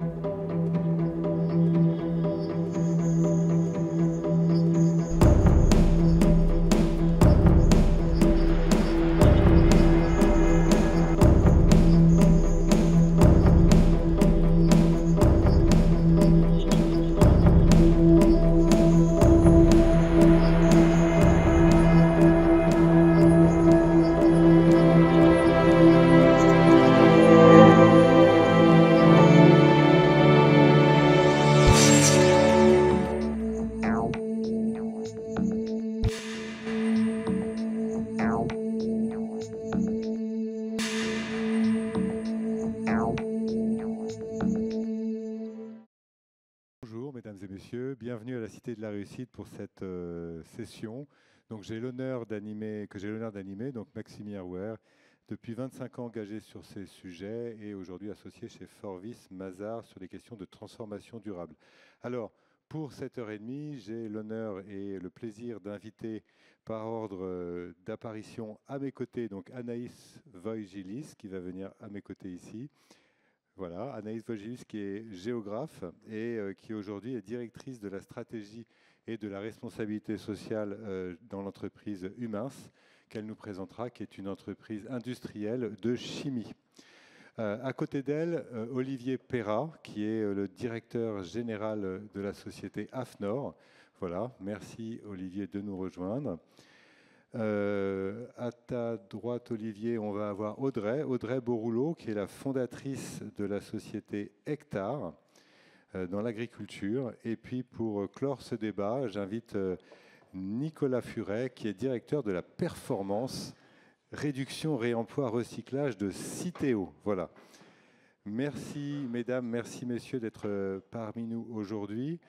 Bonjour mesdames et messieurs, bienvenue à la Cité de la Réussite pour cette session. Donc j'ai l'honneur d'animer, donc Maximilien Rouher, depuis 25 ans engagé sur ces sujets et aujourd'hui associé chez Forvis Mazars sur les questions de transformation durable. Alors pour cette heure et demie, j'ai l'honneur et le plaisir d'inviter par ordre d'apparition à mes côtés donc Anaïs Voigilis qui va venir à mes côtés ici. Voilà, Anaïs Vogilis qui est géographe et qui aujourd'hui est directrice de la stratégie et de la responsabilité sociale dans l'entreprise Humins, qu'elle nous présentera, qui est une entreprise industrielle de chimie. À côté d'elle, Olivier Perrat, qui est le directeur général de la société AFNOR. Voilà, merci Olivier de nous rejoindre. À ta droite, Olivier, on va avoir Audrey Borouleau, qui est la fondatrice de la société Hectare dans l'agriculture. Et puis, pour clore ce débat, j'invite Nicolas Furet, qui est directeur de la performance, réduction, réemploi, recyclage de Citeo. Voilà. Merci, mesdames, merci, messieurs, d'être parmi nous aujourd'hui.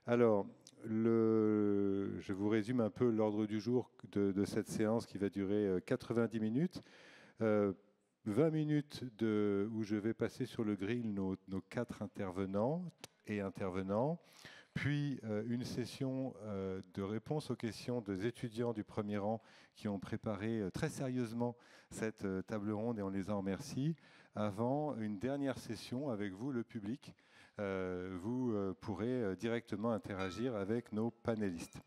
Alors, je vous résume un peu l'ordre du jour de cette séance qui va durer 90 minutes. 20 minutes où je vais passer sur le grill nos 4 intervenants et intervenants, puis une session de réponse aux questions des étudiants du premier rang qui ont préparé très sérieusement cette table ronde et on les en remercie, avant une dernière session avec vous, le public. Vous pourrez directement interagir avec nos panélistes.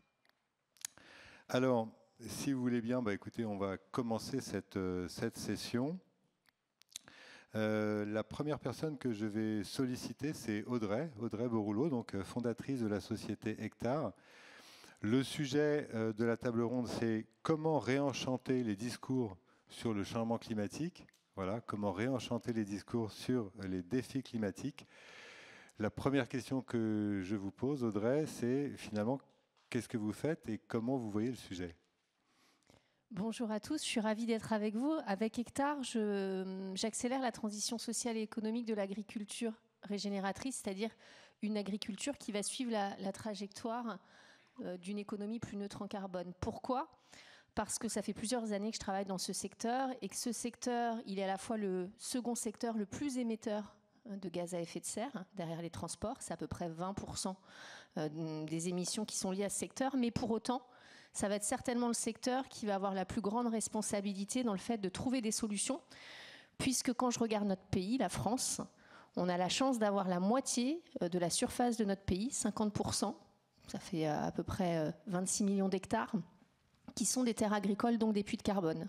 Alors, si vous voulez bien, écoutez, on va commencer cette session. La première personne que je vais solliciter, c'est Audrey Borouleau, donc fondatrice de la société Hectare. Le sujet de la table ronde, c'est comment réenchanter les discours sur le changement climatique. Voilà, comment réenchanter les discours sur les défis climatiques. La première question que je vous pose, Audrey, c'est finalement, qu'est-ce que vous faites et comment vous voyez le sujet ? Bonjour à tous, je suis ravie d'être avec vous. Avec Hectare, j'accélère la transition sociale et économique de l'agriculture régénératrice, c'est-à-dire une agriculture qui va suivre la trajectoire d'une économie plus neutre en carbone. Pourquoi ? Parce que ça fait plusieurs années que je travaille dans ce secteur et que ce secteur, il est à la fois le second secteur le plus émetteur de gaz à effet de serre, derrière les transports, c'est à peu près 20% des émissions qui sont liées à ce secteur, mais pour autant, ça va être certainement le secteur qui va avoir la plus grande responsabilité dans le fait de trouver des solutions, puisque quand je regarde notre pays, la France, on a la chance d'avoir la moitié de la surface de notre pays, 50%, ça fait à peu près 26 millions d'hectares, qui sont des terres agricoles, donc des puits de carbone.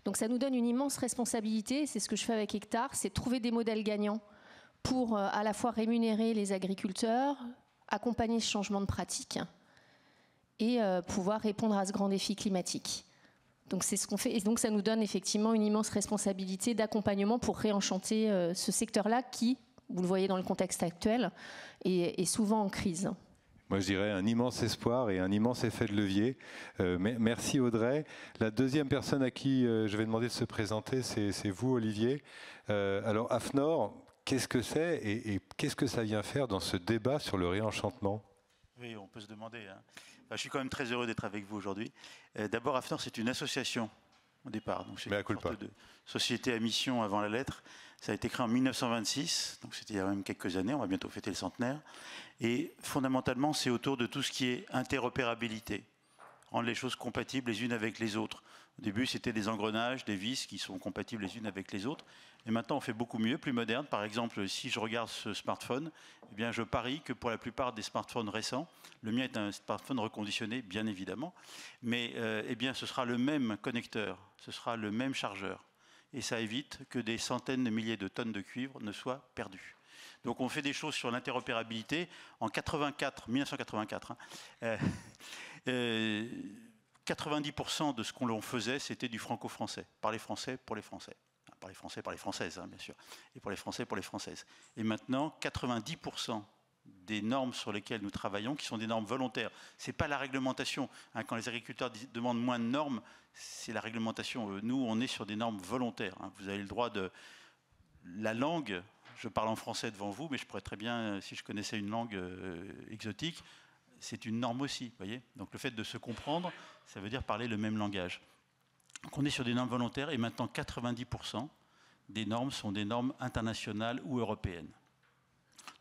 Donc ça nous donne une immense responsabilité, c'est ce que je fais avec Hectare, c'est de trouver des modèles gagnants pour à la fois rémunérer les agriculteurs, accompagner ce changement de pratique et pouvoir répondre à ce grand défi climatique. Donc c'est ce qu'on fait et donc ça nous donne effectivement une immense responsabilité d'accompagnement pour réenchanter ce secteur-là qui, vous le voyez dans le contexte actuel, est souvent en crise. Moi, je dirais un immense espoir et un immense effet de levier. Merci Audrey. La deuxième personne à qui je vais demander de se présenter, c'est vous, Olivier. Alors, AFNOR, qu'est-ce que c'est et qu'est-ce que ça vient faire dans ce débat sur le réenchantement ? Oui, on peut se demander. Je suis quand même très heureux d'être avec vous aujourd'hui. D'abord, AFNOR, c'est une association au départ. Donc, c'est une sorte de société à mission avant la lettre. Ça a été créé en 1926, donc c'était il y a même quelques années, on va bientôt fêter le centenaire. Et fondamentalement, c'est autour de tout ce qui est interopérabilité, rendre les choses compatibles les unes avec les autres. Au début, c'était des engrenages, des vis qui sont compatibles les unes avec les autres. Et maintenant, on fait beaucoup mieux, plus moderne. Par exemple, si je regarde ce smartphone, eh bien, je parie que pour la plupart des smartphones récents, le mien est un smartphone reconditionné, bien évidemment, mais eh bien, ce sera le même connecteur, ce sera le même chargeur. Et ça évite que des centaines de milliers de tonnes de cuivre ne soient perdues. Donc on fait des choses sur l'interopérabilité. En 1984, 90% de ce qu'on faisait, c'était du franco-français, par les Français, pour les Français. Par les Français, par les Françaises, hein, bien sûr. Et pour les Français, pour les Françaises. Et maintenant, 90% des normes sur lesquelles nous travaillons, qui sont des normes volontaires. Ce n'est pas la réglementation. Hein, quand les agriculteurs demandent moins de normes, c'est la réglementation. Nous, on est sur des normes volontaires. Hein. Vous avez le droit de... La langue, je parle en français devant vous, mais je pourrais très bien, si je connaissais une langue exotique, c'est une norme aussi, voyez. Donc le fait de se comprendre, ça veut dire parler le même langage. Donc on est sur des normes volontaires et maintenant 90% des normes sont des normes internationales ou européennes.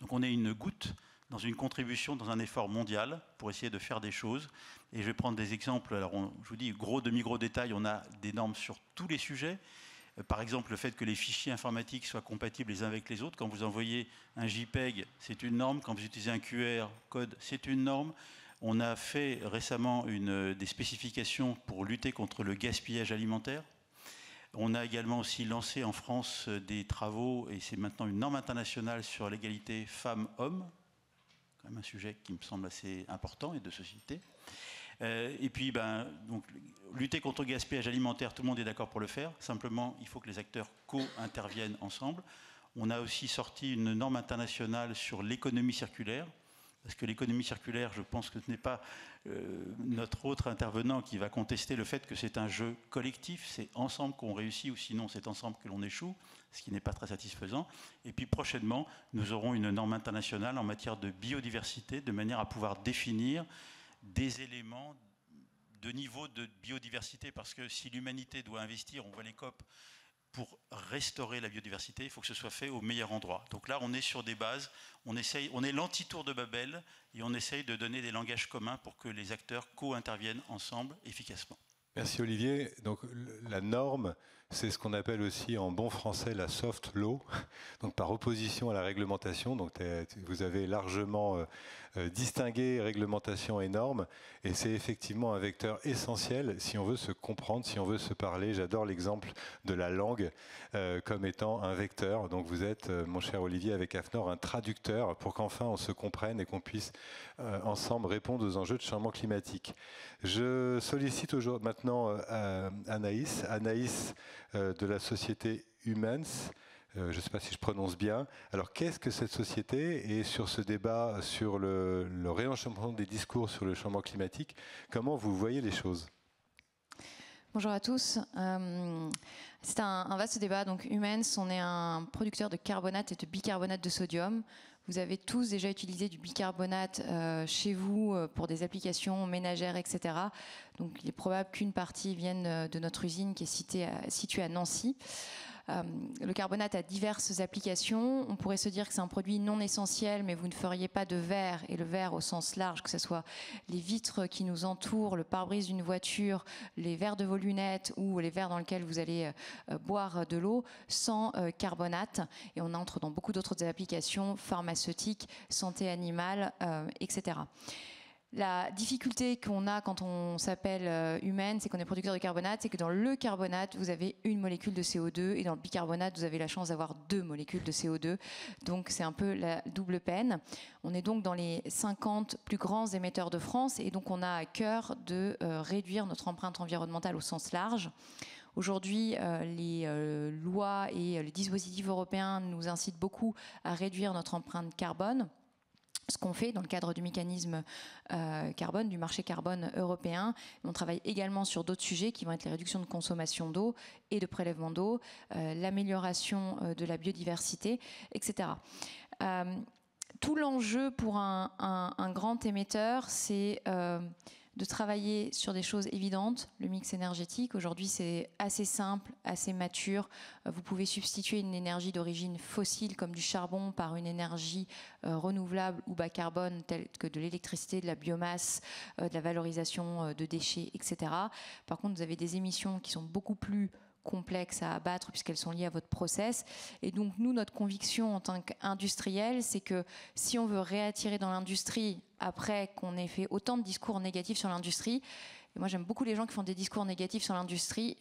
Donc on est une goutte dans une contribution, dans un effort mondial pour essayer de faire des choses. Et je vais prendre des exemples. Alors je vous dis, gros, demi-gros détail, on a des normes sur tous les sujets. Par exemple, le fait que les fichiers informatiques soient compatibles les uns avec les autres. Quand vous envoyez un JPEG, c'est une norme. Quand vous utilisez un QR code, c'est une norme. On a fait récemment des spécifications pour lutter contre le gaspillage alimentaire. On a également aussi lancé en France des travaux, et c'est maintenant une norme internationale sur l'égalité femmes-hommes, quand même un sujet qui me semble assez important et de société. Et puis, donc, lutter contre le gaspillage alimentaire, tout le monde est d'accord pour le faire. Simplement, il faut que les acteurs co-interviennent ensemble. On a aussi sorti une norme internationale sur l'économie circulaire. Parce que l'économie circulaire, je pense que ce n'est pas notre autre intervenant qui va contester le fait que c'est un jeu collectif, c'est ensemble qu'on réussit ou sinon c'est ensemble que l'on échoue, ce qui n'est pas très satisfaisant. Et puis prochainement, nous aurons une norme internationale en matière de biodiversité, de manière à pouvoir définir des éléments de niveau de biodiversité, parce que si l'humanité doit investir, on voit les COP, pour restaurer la biodiversité, il faut que ce soit fait au meilleur endroit. Donc là, on est sur des bases, on est l'anti-tour de Babel, et on essaye de donner des langages communs pour que les acteurs co-interviennent ensemble efficacement. Merci Olivier. Donc la norme, c'est ce qu'on appelle aussi en bon français la soft law, donc par opposition à la réglementation. Donc vous avez largement distingué réglementation et normes, et c'est effectivement un vecteur essentiel si on veut se comprendre, si on veut se parler. J'adore l'exemple de la langue comme étant un vecteur. Donc vous êtes, mon cher Olivier, avec AFNOR, un traducteur pour qu'enfin on se comprenne et qu'on puisse ensemble répondre aux enjeux de changement climatique. Je sollicite maintenant Anaïs de la société Humens. Je ne sais pas si je prononce bien. Alors, qu'est-ce que cette société? Et sur ce débat sur le réenchantement des discours sur le changement climatique, comment vous voyez les choses? Bonjour à tous. C'est un vaste débat. Donc, Humens, on est un producteur de carbonate et de bicarbonate de sodium. Vous avez tous déjà utilisé du bicarbonate chez vous pour des applications ménagères, etc. Donc, il est probable qu'une partie vienne de notre usine qui est située à Nancy. Le carbonate a diverses applications. On pourrait se dire que c'est un produit non essentiel, mais vous ne feriez pas de verre, et le verre au sens large, que ce soit les vitres qui nous entourent, le pare-brise d'une voiture, les verres de vos lunettes ou les verres dans lesquels vous allez boire de l'eau, sans carbonate. Et on entre dans beaucoup d'autres applications pharmaceutiques, santé animale, etc. La difficulté qu'on a quand on s'appelle Humens, c'est qu'on est producteur de carbonate, c'est que dans le carbonate, vous avez une molécule de CO2 et dans le bicarbonate, vous avez la chance d'avoir 2 molécules de CO2. Donc, c'est un peu la double peine. On est donc dans les 50 plus grands émetteurs de France et donc on a à cœur de réduire notre empreinte environnementale au sens large. Aujourd'hui, les lois et les dispositifs européens nous incitent beaucoup à réduire notre empreinte carbone. Ce qu'on fait dans le cadre du mécanisme carbone, du marché carbone européen. On travaille également sur d'autres sujets qui vont être les réductions de consommation d'eau et de prélèvement d'eau, l'amélioration de la biodiversité, etc. Tout l'enjeu pour un grand émetteur, c'est de travailler sur des choses évidentes, le mix énergétique. Aujourd'hui, c'est assez simple, assez mature. Vous pouvez substituer une énergie d'origine fossile comme du charbon par une énergie renouvelable ou bas carbone telle que de l'électricité, de la biomasse, de la valorisation de déchets, etc. Par contre, vous avez des émissions qui sont beaucoup plus complexes à abattre puisqu'elles sont liées à votre process. Et donc, nous, notre conviction en tant qu'industriel, c'est que si on veut réattirer dans l'industrie, après qu'on ait fait autant de discours négatifs sur l'industrie, et moi j'aime beaucoup les gens qui font des discours négatifs sur l'industrie,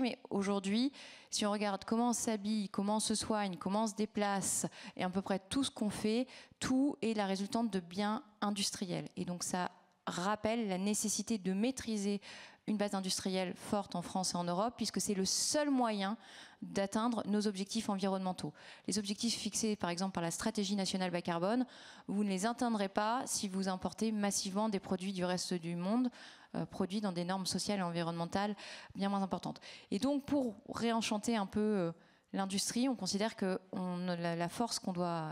mais aujourd'hui, si on regarde comment on s'habille, comment on se soigne, comment on se déplace, et à peu près tout ce qu'on fait, tout est la résultante de biens industriels. Et donc ça rappelle la nécessité de maîtriser une base industrielle forte en France et en Europe, puisque c'est le seul moyen d'atteindre nos objectifs environnementaux. Les objectifs fixés, par exemple, par la stratégie nationale bas carbone, vous ne les atteindrez pas si vous importez massivement des produits du reste du monde, produits dans des normes sociales et environnementales bien moins importantes. Et donc, pour réenchanter un peu l'industrie, on considère que la force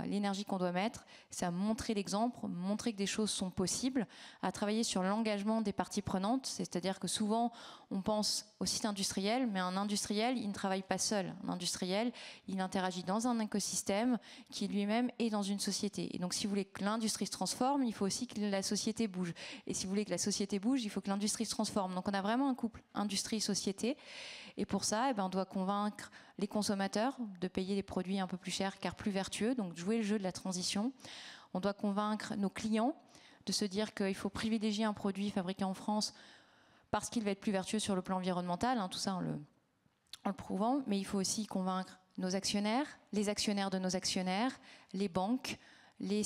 l'énergie qu'on doit mettre, c'est à montrer l'exemple, montrer que des choses sont possibles, à travailler sur l'engagement des parties prenantes, c'est-à-dire que souvent on pense au site industriel, mais un industriel, il ne travaille pas seul. Un industriel, il interagit dans un écosystème qui lui-même est dans une société. Et donc si vous voulez que l'industrie se transforme, il faut aussi que la société bouge. Et si vous voulez que la société bouge, il faut que l'industrie se transforme. Donc on a vraiment un couple industrie-société. Et pour ça, on doit convaincre les consommateurs de payer des produits un peu plus chers car plus vertueux, donc jouer le jeu de la transition. On doit convaincre nos clients de se dire qu'il faut privilégier un produit fabriqué en France parce qu'il va être plus vertueux sur le plan environnemental, tout ça en le prouvant, mais il faut aussi convaincre nos actionnaires, les actionnaires de nos actionnaires, les banques, les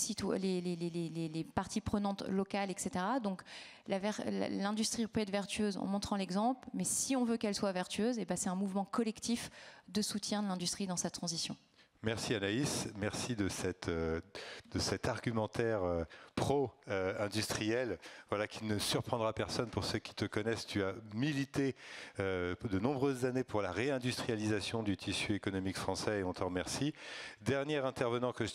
parties prenantes locales, etc. Donc l'industrie peut être vertueuse en montrant l'exemple, mais si on veut qu'elle soit vertueuse, c'est un mouvement collectif de soutien de l'industrie dans sa transition. Merci Anaïs, merci de cet argumentaire pro-industriel, qui ne surprendra personne pour ceux qui te connaissent. Tu as milité de nombreuses années pour la réindustrialisation du tissu économique français et on t'en remercie. Dernier intervenant que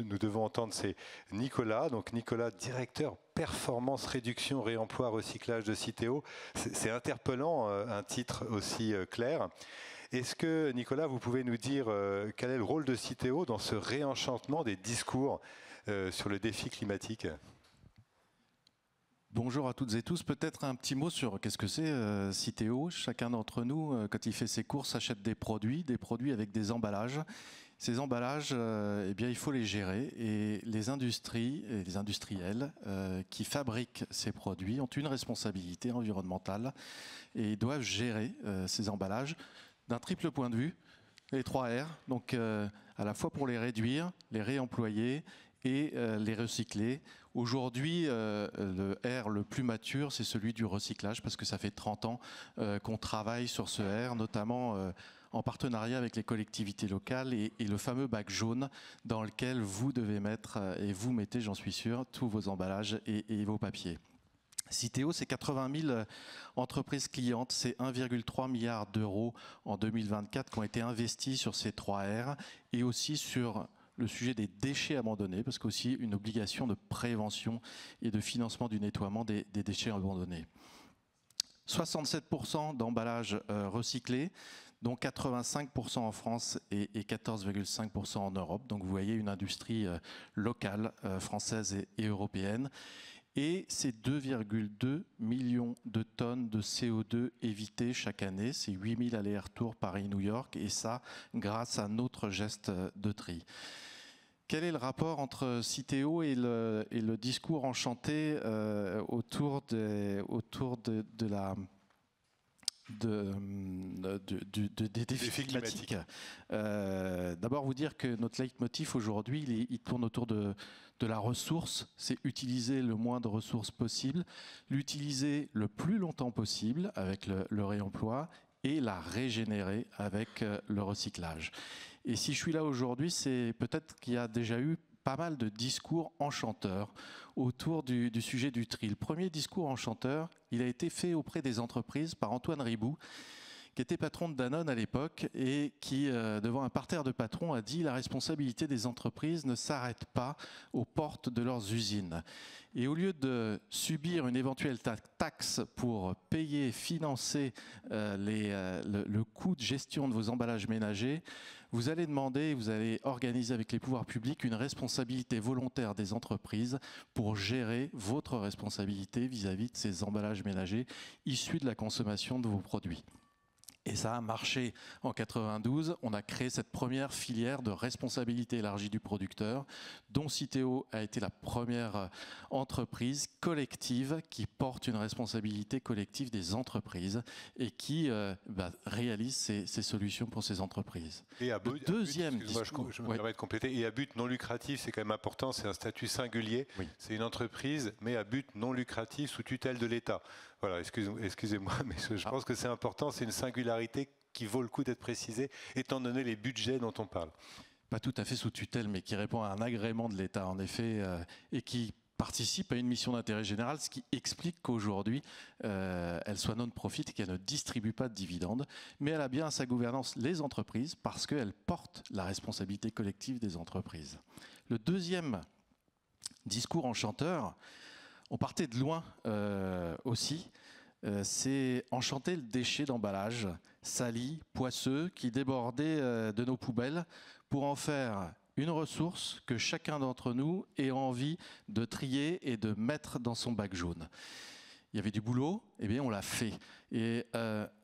nous devons entendre, c'est Nicolas. Donc Nicolas, directeur performance, réduction, réemploi, recyclage de Citeo. C'est interpellant, un titre aussi clair. Est-ce que, Nicolas, vous pouvez nous dire quel est le rôle de Citeo dans ce réenchantement des discours sur le défi climatique ? Bonjour à toutes et tous. Peut-être un petit mot sur qu'est-ce que c'est Citeo. Chacun d'entre nous, quand il fait ses courses, achète des produits avec des emballages. Ces emballages, il faut les gérer. Et les industries et les industriels qui fabriquent ces produits ont une responsabilité environnementale et doivent gérer ces emballages d'un triple point de vue, les 3 R, donc à la fois pour les réduire, les réemployer et les recycler. Aujourd'hui, le R le plus mature, c'est celui du recyclage, parce que ça fait 30 ans qu'on travaille sur ce R, notamment en partenariat avec les collectivités locales et le fameux bac jaune dans lequel vous devez mettre, et vous mettez, j'en suis sûr, tous vos emballages et vos papiers. Citeo, c'est 80 000 entreprises clientes, c'est 1,3 milliard d'euros en 2024 qui ont été investis sur ces 3 R et aussi sur le sujet des déchets abandonnés, parce qu'aussi une obligation de prévention et de financement du nettoiement des déchets abandonnés. 67% d'emballages recyclés, dont 85% en France et 14,5% en Europe. Donc vous voyez une industrie locale, française et européenne. Et c'est 2,2 millions de tonnes de CO2 évitées chaque année. C'est 8000 allers-retours Paris-New York, et ça grâce à notre geste de tri. Quel est le rapport entre Citeo et le discours enchanté autour des défis climatiques. D'abord, vous dire que notre leitmotiv aujourd'hui, il tourne autour de la ressource, c'est utiliser le moins de ressources possible, l'utiliser le plus longtemps possible avec le réemploi et la régénérer avec le recyclage. Et si je suis là aujourd'hui, c'est peut-être qu'il y a déjà eu pas mal de discours enchanteurs autour du sujet du tri. Le premier discours enchanteur, il a été fait auprès des entreprises par Antoine Riboud, qui était patron de Danone à l'époque et qui, devant un parterre de patrons, a dit « La responsabilité des entreprises ne s'arrête pas aux portes de leurs usines ». Et au lieu de subir une éventuelle taxe pour payer, financer le coût de gestion de vos emballages ménagers, vous allez demander, vous allez organiser avec les pouvoirs publics une responsabilité volontaire des entreprises pour gérer votre responsabilité vis-à-vis de ces emballages ménagers issus de la consommation de vos produits. Et ça a marché en 92. On a créé cette première filière de responsabilité élargie du producteur, dont Citeo a été la première entreprise collective qui porte une responsabilité collective des entreprises et qui réalise ces solutions pour ces entreprises. Et à but, deuxième discours, je me permets de compléter. Et à but non lucratif, c'est quand même important. C'est un statut singulier. Oui. C'est une entreprise, mais à but non lucratif sous tutelle de l'État. Voilà, excusez-moi, mais je pense que c'est important, c'est une singularité qui vaut le coup d'être précisée, étant donné les budgets dont on parle. Pas tout à fait sous tutelle, mais qui répond à un agrément de l'État, en effet, et qui participe à une mission d'intérêt général, ce qui explique qu'aujourd'hui, elle soit non-profit et qu'elle ne distribue pas de dividendes, mais elle a bien à sa gouvernance les entreprises, parce qu'elle porte la responsabilité collective des entreprises. Le deuxième discours enchanteur, on partait de loin aussi, c'est enchanter le déchet d'emballage sali, poisseux, qui débordait de nos poubelles pour en faire une ressource que chacun d'entre nous ait envie de trier et de mettre dans son bac jaune. Il y avait du boulot, eh bien on l'a fait. Et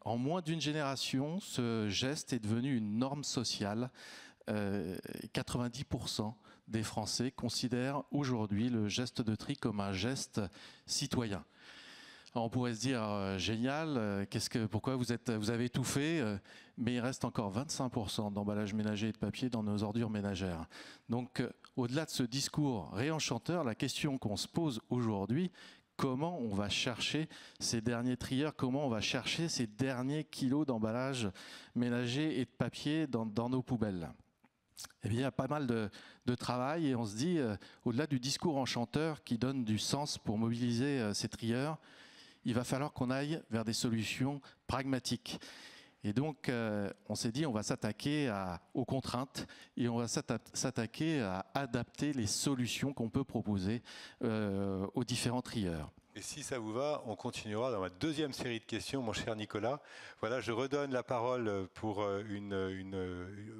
en moins d'une génération, ce geste est devenu une norme sociale. 90% des Français considèrent aujourd'hui le geste de tri comme un geste citoyen. Alors on pourrait se dire génial, pourquoi vous avez tout fait, mais il reste encore 25% d'emballage ménager et de papier dans nos ordures ménagères. Donc au-delà de ce discours réenchanteur, la question qu'on se pose aujourd'hui, comment on va chercher ces derniers trieurs, comment on va chercher ces derniers kilos d'emballage ménager et de papier dans nos poubelles? Eh bien, il y a pas mal de travail et on se dit, au-delà du discours enchanteur qui donne du sens pour mobiliser ces trieurs, il va falloir qu'on aille vers des solutions pragmatiques. Et donc, on s'est dit, on va s'attaquer aux contraintes et on va s'attaquer à adapter les solutions qu'on peut proposer aux différents trieurs. Et si ça vous va, on continuera dans ma deuxième série de questions, mon cher Nicolas. Voilà, je redonne la parole pour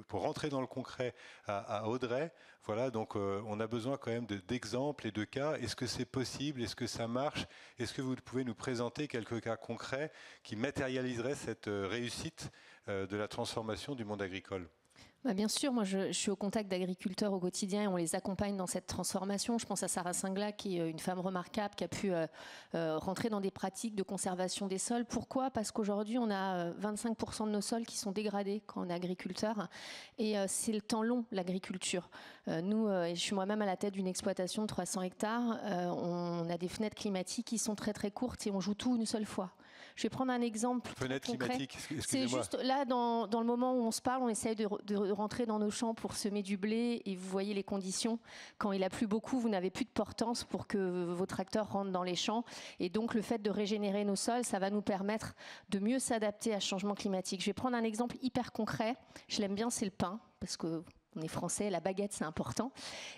rentrer dans le concret à Audrey. Voilà, donc on a besoin quand même d'exemples et de cas. Est-ce que c'est possible? Est-ce que ça marche? Est-ce que vous pouvez nous présenter quelques cas concrets qui matérialiseraient cette réussite de la transformation du monde agricole? Bien sûr, moi je suis au contact d'agriculteurs au quotidien et on les accompagne dans cette transformation. Je pense à Sarah Singla qui est une femme remarquable qui a pu rentrer dans des pratiques de conservation des sols. Pourquoi? Parce qu'aujourd'hui on a 25% de nos sols qui sont dégradés quand on est agriculteur et c'est le temps long l'agriculture. Nous, je suis moi-même à la tête d'une exploitation de 300 hectares, on a des fenêtres climatiques qui sont très très courtes et on joue tout une seule fois. Je vais prendre un exemple. Fenêtre climatique, excusez-moi. C'est juste là, dans le moment où on se parle, on essaye de rentrer dans nos champs pour semer du blé et vous voyez les conditions. Quand il a plu beaucoup, vous n'avez plus de portance pour que vos tracteurs rentrent dans les champs. Et donc, le fait de régénérer nos sols, ça va nous permettre de mieux s'adapter à ce changement climatique. Je vais prendre un exemple hyper concret. Je l'aime bien, c'est le pain, parce que on est français, la baguette c'est important.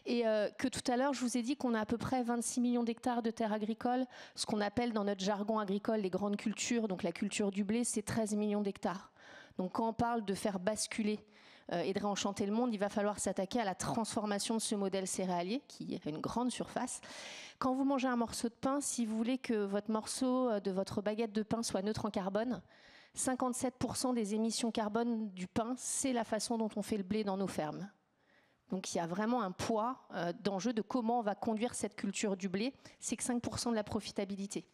Et que tout à l'heure je vous ai dit qu'on a à peu près 26 millions d'hectares de terres agricoles, ce qu'on appelle dans notre jargon agricole les grandes cultures, donc la culture du blé c'est 13 millions d'hectares. Donc quand on parle de faire basculer et de réenchanter le monde, il va falloir s'attaquer à la transformation de ce modèle céréalier qui a une grande surface. Quand vous mangez un morceau de pain, si vous voulez que votre morceau de votre baguette de pain soit neutre en carbone, 57% des émissions carbone du pain, c'est la façon dont on fait le blé dans nos fermes. Donc il y a vraiment un poids d'enjeu de comment on va conduire cette culture du blé. C'est que 5% de la profitabilité.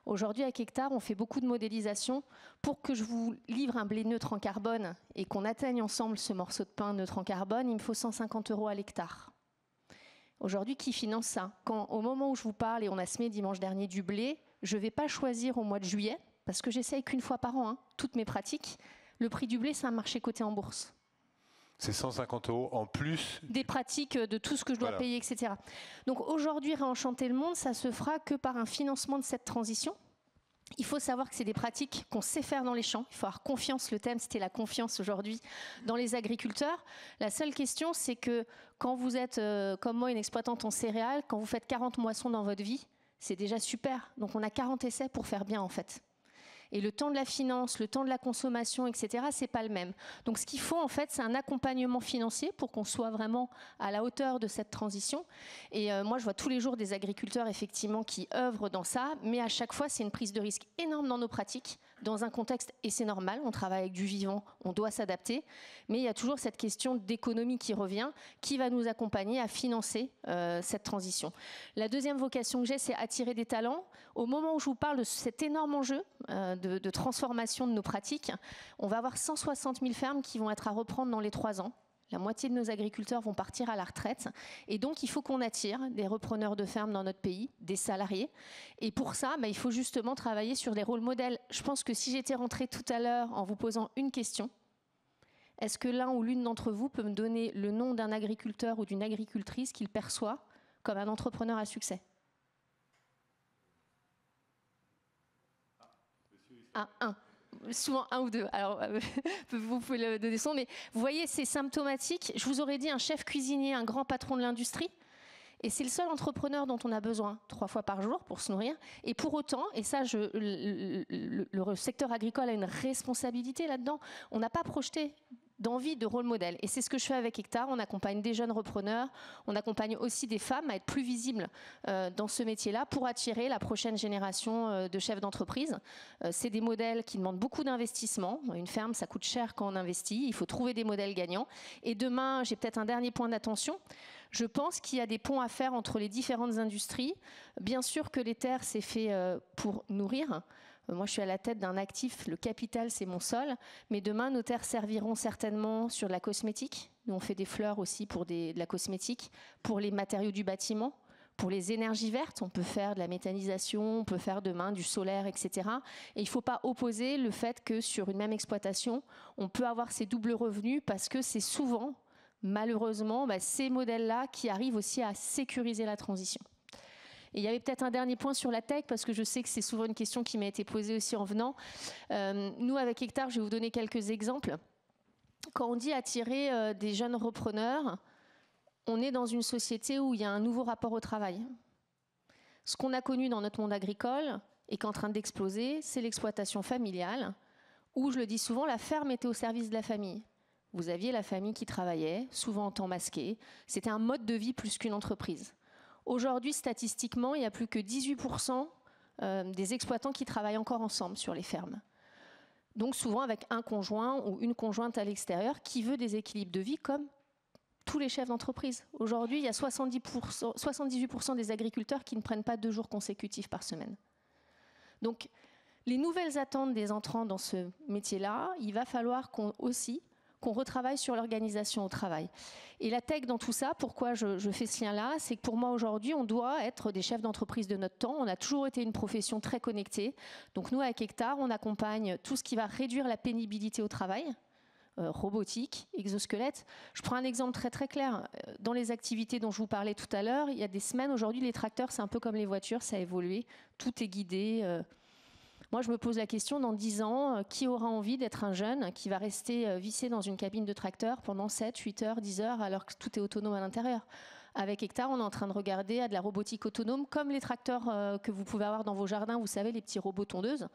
Aujourd'hui, avec Hectare, on fait beaucoup de modélisation. Pour que je vous livre un blé neutre en carbone et qu'on atteigne ensemble ce morceau de pain neutre en carbone, il me faut 150 € à l'hectare. Aujourd'hui, qui finance ça? Quand, au moment où je vous parle et on a semé dimanche dernier du blé, je ne vais pas choisir au mois de juillet, parce que j'essaye qu'une fois par an, toutes mes pratiques. Le prix du blé, c'est un marché coté en bourse. C'est 150 € en plus des pratiques, de tout ce que je dois payer, etc. Donc aujourd'hui, réenchanter le monde, ça se fera que par un financement de cette transition. Il faut savoir que c'est des pratiques qu'on sait faire dans les champs. Il faut avoir confiance. Le thème, c'était la confiance aujourd'hui dans les agriculteurs. La seule question, c'est que quand vous êtes, comme moi, une exploitante en céréales, quand vous faites 40 moissons dans votre vie, c'est déjà super. Donc, on a 40 essais pour faire bien, en fait. Et le temps de la finance, le temps de la consommation, etc., c'est pas le même. Donc ce qu'il faut en fait, c'est un accompagnement financier pour qu'on soit vraiment à la hauteur de cette transition. Et moi, je vois tous les jours des agriculteurs effectivement qui œuvrent dans ça, mais à chaque fois, c'est une prise de risque énorme dans nos pratiques, dans un contexte, et c'est normal, on travaille avec du vivant, on doit s'adapter, mais il y a toujours cette question d'économie qui revient, qui va nous accompagner à financer cette transition. La deuxième vocation que j'ai, c'est attirer des talents. Au moment où je vous parle de cet énorme enjeu de transformation de nos pratiques, on va avoir 160 000 fermes qui vont être à reprendre dans les 3 ans. La moitié de nos agriculteurs vont partir à la retraite. Et donc, il faut qu'on attire des repreneurs de fermes dans notre pays, des salariés. Et pour ça, il faut justement travailler sur des rôles modèles. Je pense que si j'étais rentrée tout à l'heure en vous posant une question, est-ce que l'un ou l'une d'entre vous peut me donner le nom d'un agriculteur ou d'une agricultrice qu'il perçoit comme un entrepreneur à succès ? Un. Souvent 1 ou 2. Alors, vous pouvez le donner son, mais vous voyez, c'est symptomatique. Je vous aurais dit un chef cuisinier, un grand patron de l'industrie, et c'est le seul entrepreneur dont on a besoin 3 fois par jour pour se nourrir. Et pour autant, et ça, le secteur agricole a une responsabilité là-dedans, on n'a pas projeté d'envie de rôle modèle. Et c'est ce que je fais avec Hectare. On accompagne des jeunes repreneurs, on accompagne aussi des femmes à être plus visibles dans ce métier-là pour attirer la prochaine génération de chefs d'entreprise. C'est des modèles qui demandent beaucoup d'investissement. Une ferme, ça coûte cher quand on investit. Il faut trouver des modèles gagnants. Et demain, j'ai peut-être un dernier point d'attention. Je pense qu'il y a des ponts à faire entre les différentes industries. Bien sûr que les terres, c'est fait pour nourrir. Moi, je suis à la tête d'un actif, le capital, c'est mon sol. Mais demain, nos terres serviront certainement sur de la cosmétique. Nous, on fait des fleurs aussi pour de la cosmétique, pour les matériaux du bâtiment, pour les énergies vertes. On peut faire de la méthanisation, on peut faire demain du solaire, etc. Et il ne faut pas opposer le fait que sur une même exploitation, on peut avoir ces doubles revenus parce que c'est souvent, malheureusement, ces modèles-là qui arrivent aussi à sécuriser la transition. Et il y avait peut-être un dernier point sur la tech, parce que je sais que c'est souvent une question qui m'a été posée aussi en venant. Nous, avec Hectare, je vais vous donner quelques exemples. Quand on dit attirer des jeunes repreneurs, on est dans une société où il y a un nouveau rapport au travail. Ce qu'on a connu dans notre monde agricole et qui est en train d'exploser, c'est l'exploitation familiale, où, je le dis souvent, la ferme était au service de la famille. Vous aviez la famille qui travaillait, souvent en temps masqué. C'était un mode de vie plus qu'une entreprise. Aujourd'hui, statistiquement, il n'y a plus que 18% des exploitants qui travaillent encore ensemble sur les fermes. Donc souvent avec un conjoint ou une conjointe à l'extérieur qui veut des équilibres de vie comme tous les chefs d'entreprise. Aujourd'hui, il y a 78% des agriculteurs qui ne prennent pas 2 jours consécutifs par semaine. Donc les nouvelles attentes des entrants dans ce métier-là, il va falloir qu'on retravaille sur l'organisation au travail. Et la tech dans tout ça, pourquoi je fais ce lien-là, c'est que pour moi aujourd'hui, on doit être des chefs d'entreprise de notre temps. On a toujours été une profession très connectée. Donc nous, avec Hectare, on accompagne tout ce qui va réduire la pénibilité au travail, robotique, exosquelette. Je prends un exemple très très clair. Dans les activités dont je vous parlais tout à l'heure, il y a des semaines, aujourd'hui, les tracteurs, c'est un peu comme les voitures, ça a évolué. Tout est guidé. Moi, je me pose la question, dans 10 ans, qui aura envie d'être un jeune qui va rester vissé dans une cabine de tracteur pendant 7, 8 heures, 10 heures, alors que tout est autonome à l'intérieur? Avec Hectare, on est en train de regarder à de la robotique autonome, comme les tracteurs que vous pouvez avoir dans vos jardins, vous savez, les petits robots tondeuses.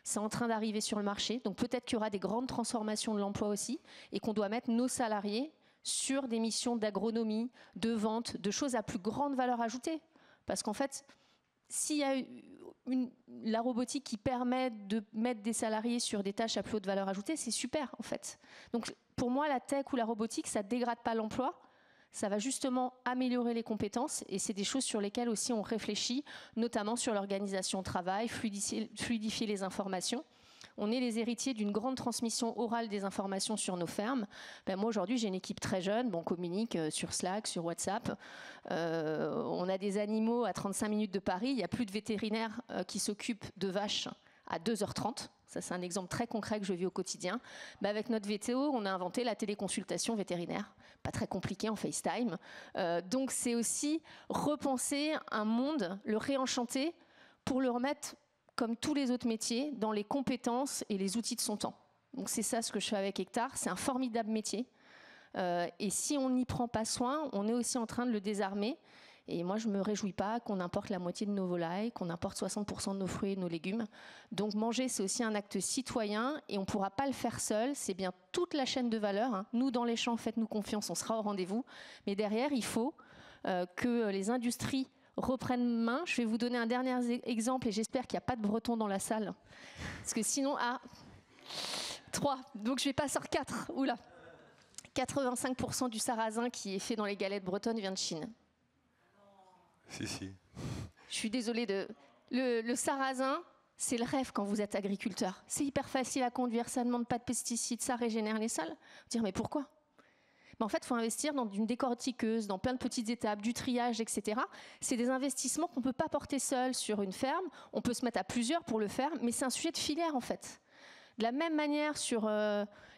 C'est en train d'arriver sur le marché. Donc peut-être qu'il y aura des grandes transformations de l'emploi aussi, et qu'on doit mettre nos salariés sur des missions d'agronomie, de vente, de choses à plus grande valeur ajoutée. Parce qu'en fait, s'il y a la robotique qui permet de mettre des salariés sur des tâches à plus haute valeur ajoutée, c'est super en fait. Donc pour moi, la tech ou la robotique, ça ne dégrade pas l'emploi, ça va justement améliorer les compétences et c'est des choses sur lesquelles aussi on réfléchit, notamment sur l'organisation au travail, fluidifier les informations. On est les héritiers d'une grande transmission orale des informations sur nos fermes. Moi, aujourd'hui, j'ai une équipe très jeune. On communique sur Slack, sur WhatsApp. On a des animaux à 35 minutes de Paris. Il n'y a plus de vétérinaires qui s'occupent de vaches à 2h30. Ça, c'est un exemple très concret que je vis au quotidien. Avec notre VTO, on a inventé la téléconsultation vétérinaire. Pas très compliqué en FaceTime. Donc, c'est aussi repenser un monde, le réenchanter pour le remettre comme tous les autres métiers, dans les compétences et les outils de son temps. Donc c'est ça ce que je fais avec Hectare. C'est un formidable métier. Et si on n'y prend pas soin, on est aussi en train de le désarmer. Et moi, je ne me réjouis pas qu'on importe la moitié de nos volailles, qu'on importe 60% de nos fruits et de nos légumes. Donc manger, c'est aussi un acte citoyen et on ne pourra pas le faire seul. C'est bien toute la chaîne de valeur, hein. Nous, dans les champs, faites-nous confiance, on sera au rendez-vous. Mais derrière, il faut que les industries reprennent main. Je vais vous donner un dernier exemple et j'espère qu'il n'y a pas de Bretons dans la salle. Parce que sinon, 3. Donc je vais pas sur 4. Oula. 85% du sarrasin qui est fait dans les galettes bretonnes vient de Chine. Si. Je suis désolée le sarrasin, c'est le rêve quand vous êtes agriculteur. C'est hyper facile à conduire, ça ne demande pas de pesticides, ça régénère les sols. Vous dire mais pourquoi ? En fait, il faut investir dans une décortiqueuse, dans plein de petites étapes, du triage, etc. C'est des investissements qu'on ne peut pas porter seul sur une ferme. On peut se mettre à plusieurs pour le faire, mais c'est un sujet de filière en fait. De la même manière sur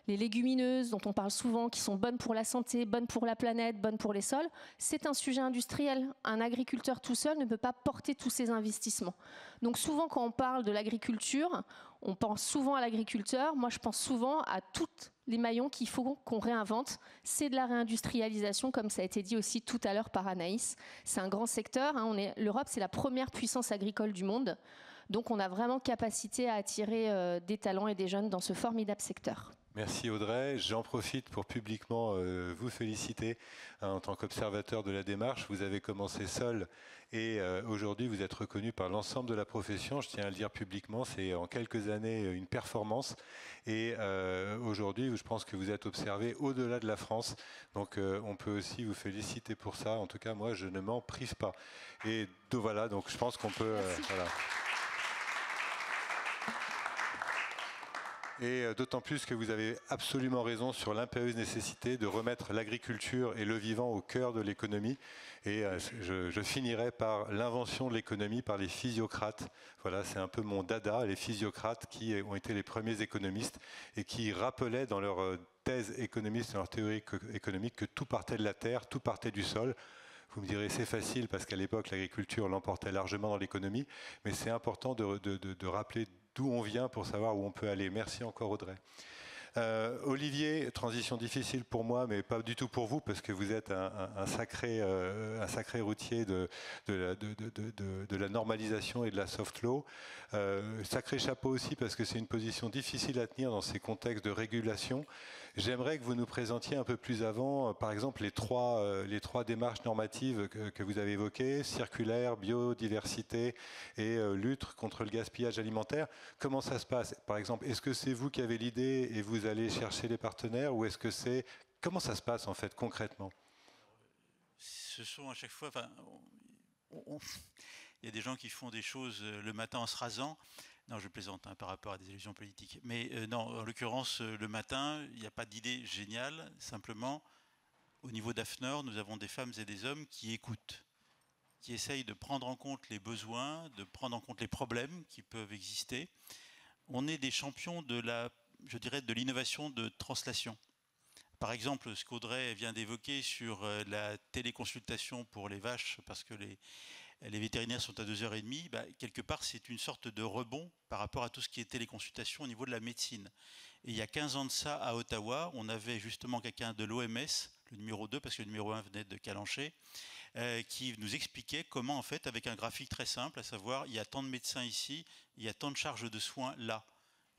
les légumineuses dont on parle souvent, qui sont bonnes pour la santé, bonnes pour la planète, bonnes pour les sols, c'est un sujet industriel. Un agriculteur tout seul ne peut pas porter tous ces investissements. Donc souvent quand on parle de l'agriculture, on pense souvent à l'agriculteur. Moi je pense souvent à tous les maillons qu'il faut qu'on réinvente. C'est de la réindustrialisation, comme ça a été dit aussi tout à l'heure par Anaïs. C'est un grand secteur, hein. L'Europe, c'est la première puissance agricole du monde. Donc on a vraiment capacité à attirer des talents et des jeunes dans ce formidable secteur. Merci Audrey. J'en profite pour publiquement vous féliciter en tant qu'observateur de la démarche. Vous avez commencé seul et aujourd'hui vous êtes reconnu par l'ensemble de la profession. Je tiens à le dire publiquement, c'est en quelques années une performance. Et aujourd'hui, je pense que vous êtes observé au-delà de la France. Donc on peut aussi vous féliciter pour ça. En tout cas, moi, je ne m'en prive pas. Et voilà, donc je pense qu'on peut... voilà. Et d'autant plus que vous avez absolument raison sur l'impérieuse nécessité de remettre l'agriculture et le vivant au cœur de l'économie. Et je finirai par l'invention de l'économie par les physiocrates. Voilà, c'est un peu mon dada, les physiocrates qui ont été les premiers économistes et qui rappelaient dans leur thèse économiste, dans leur théorie économique, que tout partait de la terre, tout partait du sol. Vous me direz c'est facile parce qu'à l'époque l'agriculture l'emportait largement dans l'économie, mais c'est important de rappeler d'où on vient pour savoir où on peut aller. Merci encore Audrey. Olivier, transition difficile pour moi, mais pas du tout pour vous, parce que vous êtes un sacré routier de la normalisation et de la soft law. Sacré chapeau aussi, parce que c'est une position difficile à tenir dans ces contextes de régulation. J'aimerais que vous nous présentiez un peu plus avant, par exemple, les trois démarches normatives que vous avez évoquées, circulaire, biodiversité et lutte contre le gaspillage alimentaire. Comment ça se passe? Par exemple, est-ce que c'est vous qui avez l'idée et vous allez chercher les partenaires, ou est-ce que c'est... Comment ça se passe, en fait, concrètement? Ce sont à chaque fois... Il y a des gens qui font des choses le matin en se rasant. Non, je plaisante par rapport à des illusions politiques. Mais non, en l'occurrence, le matin, il n'y a pas d'idée géniale. Simplement, au niveau d'AFNOR, nous avons des femmes et des hommes qui écoutent, qui essayent de prendre en compte les besoins, de prendre en compte les problèmes qui peuvent exister. On est des champions de l'innovation de translation. Par exemple, ce qu'Audrey vient d'évoquer sur la téléconsultation pour les vaches, parce que les vétérinaires sont à 2h30, quelque part c'est une sorte de rebond par rapport à tout ce qui est téléconsultation au niveau de la médecine. Et il y a 15 ans de ça, à Ottawa, on avait justement quelqu'un de l'OMS, le numéro 2, parce que le numéro 1 venait de Calanché, qui nous expliquait comment, en fait, avec un graphique très simple, à savoir, il y a tant de médecins ici, il y a tant de charges de soins là.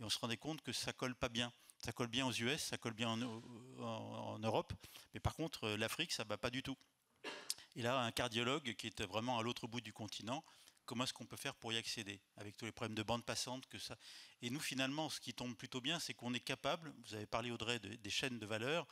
Et on se rendait compte que ça colle pas bien. Ça colle bien aux US, ça colle bien en Europe, mais par contre, l'Afrique, ça ne va pas du tout. Et là, un cardiologue qui était vraiment à l'autre bout du continent, comment est-ce qu'on peut faire pour y accéder, avec tous les problèmes de bande passante que ça... Et nous, finalement, ce qui tombe plutôt bien, c'est qu'on est capable, vous avez parlé, Audrey, des chaînes de valeur,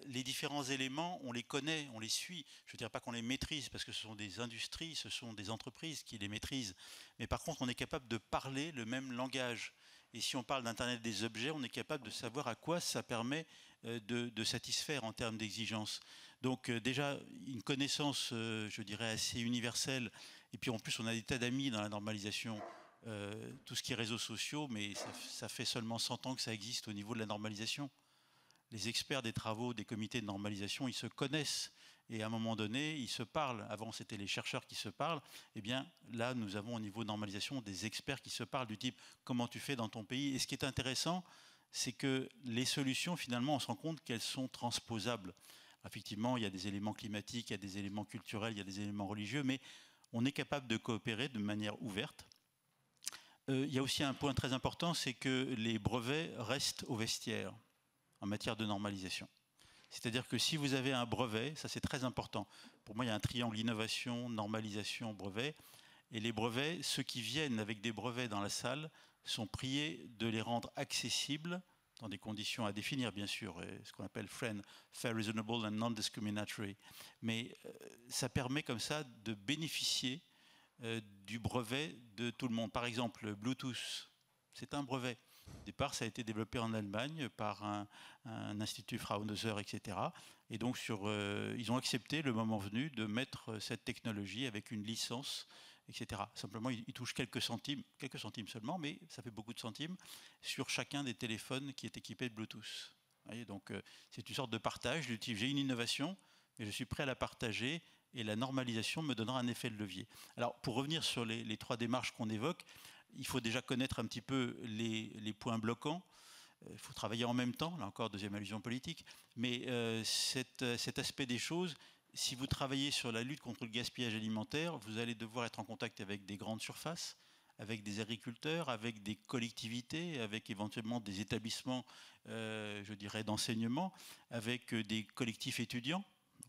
les différents éléments, on les connaît, on les suit. Je ne dirais pas qu'on les maîtrise, parce que ce sont des industries, ce sont des entreprises qui les maîtrisent. Mais par contre, on est capable de parler le même langage. Et si on parle d'Internet des objets, on est capable de savoir à quoi ça permet de satisfaire en termes d'exigence. Donc déjà, une connaissance, je dirais, assez universelle. Et puis en plus, on a des tas d'amis dans la normalisation. Tout ce qui est réseaux sociaux, mais ça fait seulement 100 ans que ça existe au niveau de la normalisation. Les experts des travaux des comités de normalisation, ils se connaissent. et à un moment donné, ils se parlent. Avant, c'était les chercheurs qui se parlent. Eh bien, là, nous avons au niveau de normalisation des experts qui se parlent du type « comment tu fais dans ton pays ?» Et ce qui est intéressant, c'est que les solutions, finalement, on se rend compte qu'elles sont transposables. Effectivement, il y a des éléments climatiques, il y a des éléments culturels, il y a des éléments religieux, mais on est capable de coopérer de manière ouverte. Il y a aussi un point très important, c'est que les brevets restent au vestiaire en matière de normalisation. C'est-à-dire que si vous avez un brevet, ça c'est très important. Pour moi, il y a un triangle innovation, normalisation, brevet. Et les brevets, ceux qui viennent avec des brevets dans la salle, sont priés de les rendre accessibles dans des conditions à définir, bien sûr, ce qu'on appelle fair, reasonable and non-discriminatory. Mais ça permet comme ça de bénéficier du brevet de tout le monde. Par exemple, Bluetooth, c'est un brevet. Au départ, ça a été développé en Allemagne par un institut Fraunhofer, etc. Et donc, ils ont accepté le moment venu de mettre cette technologie avec une licence, etc. Simplement, ils touchent quelques centimes seulement, mais ça fait beaucoup de centimes, sur chacun des téléphones qui est équipé de Bluetooth. Vous voyez, donc, c'est une sorte de partage. J'ai une innovation, mais je suis prêt à la partager, et la normalisation me donnera un effet de levier. Alors, pour revenir sur les trois démarches qu'on évoque, il faut déjà connaître un petit peu les points bloquants. Il faut travailler en même temps, là encore, deuxième allusion politique. Mais cet aspect des choses, si vous travaillez sur la lutte contre le gaspillage alimentaire, vous allez devoir être en contact avec des grandes surfaces, avec des agriculteurs, avec des collectivités, avec éventuellement des établissements, je dirais, d'enseignement, avec des collectifs étudiants.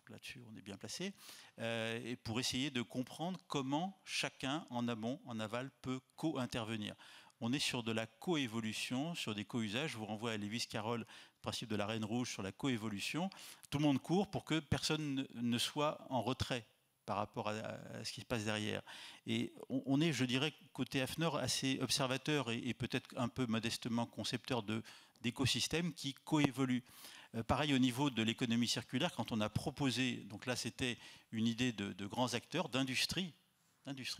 Là-dessus, on est bien placé, et pour essayer de comprendre comment chacun, en amont, en aval, peut co-intervenir. On est sur de la coévolution, sur des co-usages. Je vous renvoie à Lewis Carroll, le principe de la Reine Rouge sur la coévolution. Tout le monde court pour que personne ne soit en retrait par rapport à ce qui se passe derrière. Et on est, je dirais, côté AFNOR, assez observateur et peut-être un peu modestement concepteur d'écosystèmes qui coévoluent. Pareil au niveau de l'économie circulaire, quand on a proposé, donc là c'était une idée de grands acteurs, d'industrie,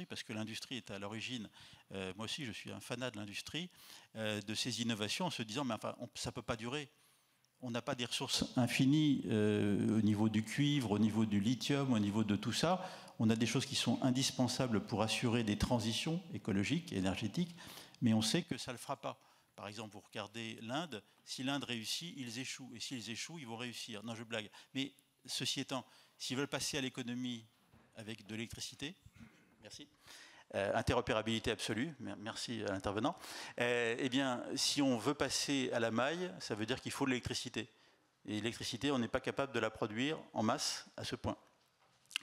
parce que l'industrie est à l'origine, moi aussi je suis un fanat de l'industrie, de ces innovations, en se disant mais enfin ça ne peut pas durer. On n'a pas des ressources infinies au niveau du cuivre, au niveau du lithium, au niveau de tout ça. On a des choses qui sont indispensables pour assurer des transitions écologiques et énergétiques, mais on sait que ça ne le fera pas. Par exemple, vous regardez l'Inde, si l'Inde réussit, ils échouent. Et s'ils échouent, ils vont réussir. Non, je blague. Mais ceci étant, s'ils veulent passer à l'économie avec de l'électricité, merci, interopérabilité absolue, merci à l'intervenant, eh bien, si on veut passer à la maille, ça veut dire qu'il faut de l'électricité. Et l'électricité, on n'est pas capable de la produire en masse à ce point.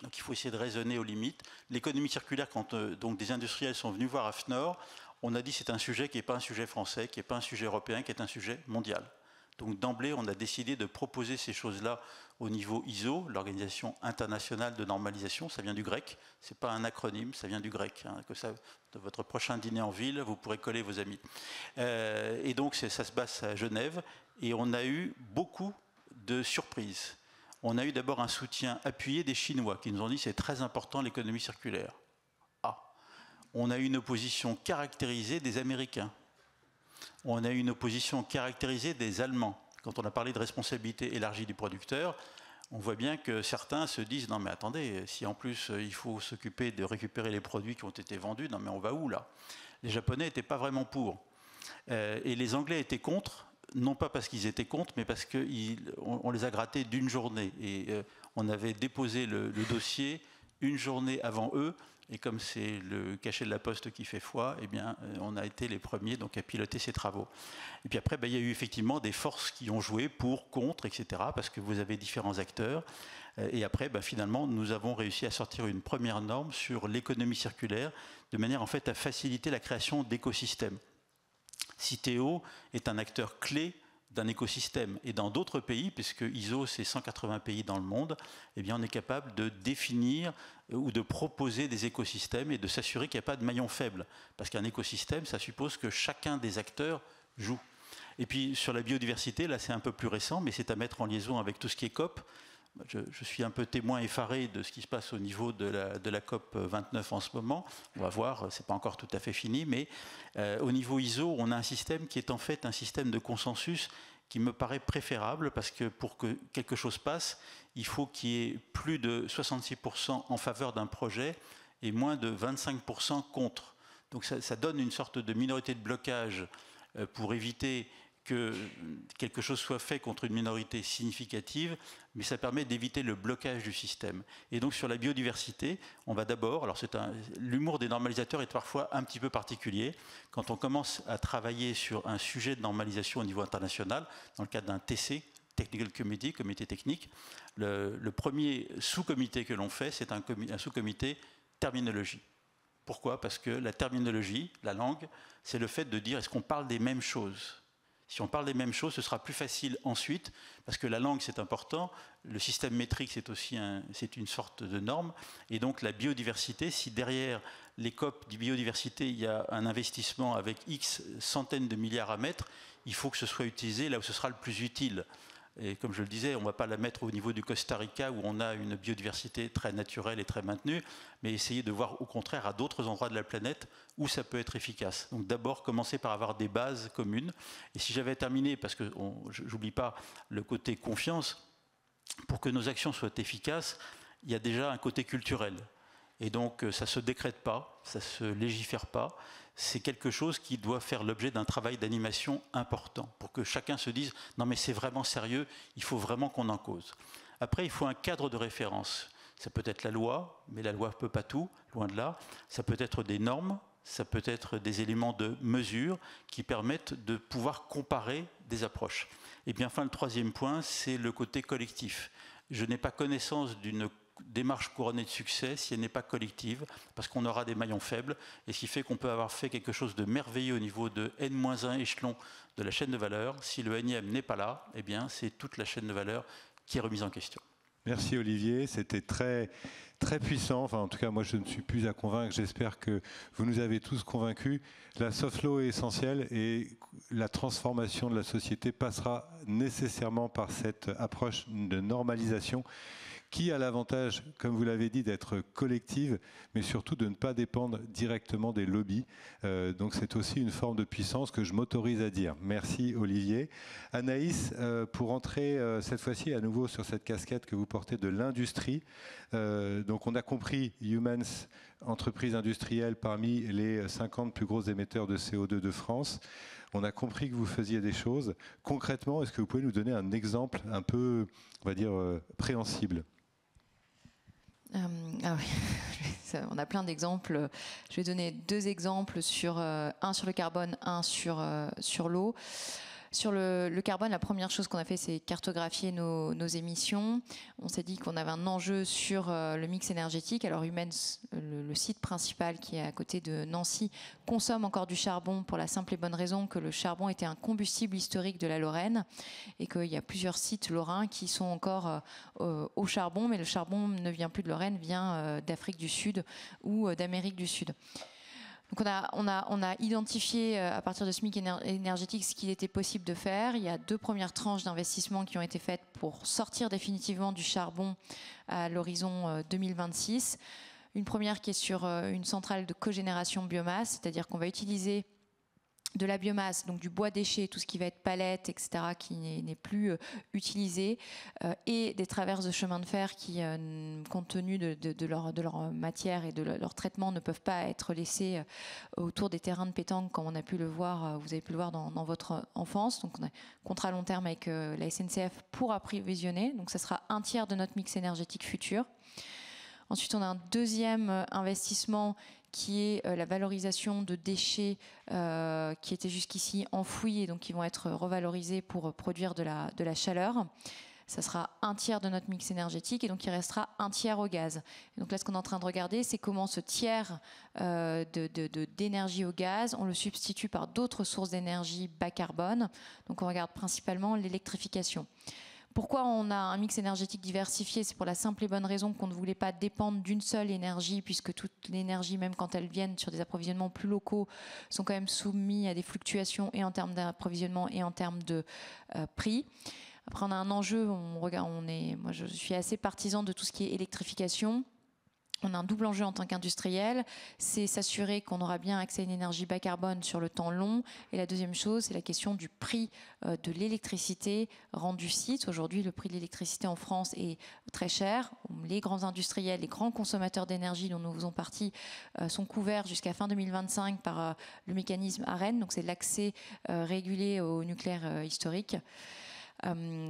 Donc il faut essayer de raisonner aux limites. L'économie circulaire, quand donc des industriels sont venus voir AFNOR, on a dit que c'est un sujet qui n'est pas un sujet français, qui n'est pas un sujet européen, qui est un sujet mondial. Donc d'emblée, on a décidé de proposer ces choses-là au niveau ISO, l'Organisation internationale de normalisation. Ça vient du grec, ce n'est pas un acronyme, ça vient du grec. Hein, que ça, de votre prochain dîner en ville, vous pourrez coller vos amis. Et donc ça se base à Genève, et on a eu beaucoup de surprises. On a eu d'abord un soutien appuyé des Chinois qui nous ont dit que c'est très important l'économie circulaire. On a eu une opposition caractérisée des Américains. On a eu une opposition caractérisée des Allemands. Quand on a parlé de responsabilité élargie du producteur, on voit bien que certains se disent « Non mais attendez, si en plus il faut s'occuper de récupérer les produits qui ont été vendus, non mais on va où là ?» Les Japonais n'étaient pas vraiment pour. Et les Anglais étaient contre, non pas parce qu'ils étaient contre, mais parce qu'on les a grattés d'une journée. Et on avait déposé le dossier une journée avant eux. Et comme c'est le cachet de la Poste qui fait foi, eh bien, on a été les premiers donc, à piloter ces travaux. Et puis après, il y a eu effectivement des forces qui ont joué pour, contre, etc., parce que vous avez différents acteurs. Et après, finalement, nous avons réussi à sortir une première norme sur l'économie circulaire, de manière en fait à faciliter la création d'écosystèmes. Citeo est un acteur clé d'un écosystème. Et dans d'autres pays, puisque ISO, c'est 180 pays dans le monde, eh bien, on est capable de définir ou de proposer des écosystèmes et de s'assurer qu'il n'y a pas de maillon faible. Parce qu'un écosystème, ça suppose que chacun des acteurs joue. Et puis, sur la biodiversité, là, c'est un peu plus récent, mais c'est à mettre en liaison avec tout ce qui est COP. Je suis un peu témoin effaré de ce qui se passe au niveau de la COP 29 en ce moment. On va voir, ce n'est pas encore tout à fait fini, mais au niveau ISO, on a un système qui est en fait un système de consensus qui me paraît préférable parce que pour que quelque chose passe, il faut qu'il y ait plus de 66% en faveur d'un projet et moins de 25% contre. Donc ça donne une sorte de minorité de blocage pour éviter que quelque chose soit fait contre une minorité significative, mais ça permet d'éviter le blocage du système. Et donc sur la biodiversité, on va d'abord, alors l'humour des normalisateurs est parfois un petit peu particulier. Quand on commence à travailler sur un sujet de normalisation au niveau international, dans le cadre d'un TC, Technical Committee, comité technique, le premier sous-comité que l'on fait, c'est un sous-comité terminologie. Pourquoi? Parce que la terminologie, la langue, c'est le fait de dire est-ce qu'on parle des mêmes choses? Si on parle des mêmes choses, ce sera plus facile ensuite, parce que la langue, c'est important, le système métrique, c'est aussi une sorte de norme, et donc la biodiversité, si derrière les COP de biodiversité, il y a un investissement avec X centaines de milliards à mettre, il faut que ce soit utilisé là où ce sera le plus utile. Et comme je le disais, on ne va pas la mettre au niveau du Costa Rica où on a une biodiversité très naturelle et très maintenue, mais essayer de voir au contraire à d'autres endroits de la planète où ça peut être efficace. Donc d'abord, commencer par avoir des bases communes. Et si j'avais terminé, parce que j'oublie pas le côté confiance, pour que nos actions soient efficaces, il y a déjà un côté culturel. Et donc ça ne se décrète pas, ça ne se légifère pas. C'est quelque chose qui doit faire l'objet d'un travail d'animation important pour que chacun se dise « non mais c'est vraiment sérieux, il faut vraiment qu'on en cause ». Après, il faut un cadre de référence. Ça peut être la loi, mais la loi ne peut pas tout, loin de là. Ça peut être des normes, ça peut être des éléments de mesure qui permettent de pouvoir comparer des approches. Et bien enfin, le troisième point, c'est le côté collectif. Je n'ai pas connaissance d'une démarche couronnée de succès si elle n'est pas collective, parce qu'on aura des maillons faibles, et ce qui fait qu'on peut avoir fait quelque chose de merveilleux au niveau de N-1 échelon de la chaîne de valeur. Si le N-ième n'est pas là, eh bien c'est toute la chaîne de valeur qui est remise en question. Merci Olivier, c'était très, très puissant. Enfin, en tout cas, moi je ne suis plus à convaincre, j'espère que vous nous avez tous convaincus. La soft law est essentielle et la transformation de la société passera nécessairement par cette approche de normalisation qui a l'avantage, comme vous l'avez dit, d'être collective, mais surtout de ne pas dépendre directement des lobbies. Donc c'est aussi une forme de puissance que je m'autorise à dire. Merci Olivier. Anaïs, pour entrer cette fois-ci à nouveau sur cette casquette que vous portez de l'industrie, donc on a compris Humans, entreprise industrielle parmi les 50 plus gros émetteurs de CO2 de France. On a compris que vous faisiez des choses. Concrètement, est-ce que vous pouvez nous donner un exemple un peu, on va dire, préhensible ? Ah oui, on a plein d'exemples. Je vais donner deux exemples, un sur le carbone, un sur l'eau. Sur le carbone, la première chose qu'on a fait, c'est cartographier nos émissions. On s'est dit qu'on avait un enjeu sur le mix énergétique. Alors Humens, le site principal qui est à côté de Nancy, consomme encore du charbon pour la simple et bonne raison que le charbon était un combustible historique de la Lorraine et qu'il y a plusieurs sites lorrains qui sont encore au charbon, mais le charbon ne vient plus de Lorraine, vient d'Afrique du Sud ou d'Amérique du Sud. Donc on a identifié à partir de ce mix énergétique ce qu'il était possible de faire. Il y a deux premières tranches d'investissement qui ont été faites pour sortir définitivement du charbon à l'horizon 2026. Une première qui est sur une centrale de cogénération biomasse, c'est-à-dire qu'on va utiliser de la biomasse, donc du bois déchet, tout ce qui va être palette, etc., qui n'est plus utilisé, et des traverses de chemin de fer qui, compte tenu de leur matière et de leur traitement, ne peuvent pas être laissées autour des terrains de pétanque, comme on a pu le voir, vous avez pu le voir dans votre enfance. Donc on a un contrat à long terme avec la SNCF pour approvisionner, donc ça sera un tiers de notre mix énergétique futur. Ensuite, on a un deuxième investissement qui est la valorisation de déchets qui étaient jusqu'ici enfouis et donc qui vont être revalorisés pour produire de la chaleur. Ça sera un tiers de notre mix énergétique et donc il restera un tiers au gaz. Et donc là, ce qu'on est en train de regarder, c'est comment ce tiers d'énergie au gaz, on le substitue par d'autres sources d'énergie bas carbone. Donc on regarde principalement l'électrification. Pourquoi on a un mix énergétique diversifié? C'est pour la simple et bonne raison qu'on ne voulait pas dépendre d'une seule énergie, puisque toute l'énergie, même quand elles viennent sur des approvisionnements plus locaux, sont quand même soumis à des fluctuations et en termes d'approvisionnement et en termes de prix. Après, on a un enjeu, moi je suis assez partisan de tout ce qui est électrification. On a un double enjeu en tant qu'industriel, c'est s'assurer qu'on aura bien accès à une énergie bas carbone sur le temps long. Et la deuxième chose, c'est la question du prix de l'électricité rendu site. Aujourd'hui, le prix de l'électricité en France est très cher. Les grands industriels, les grands consommateurs d'énergie dont nous faisons partie sont couverts jusqu'à fin 2025 par le mécanisme ARENH, donc c'est l'accès régulé au nucléaire historique.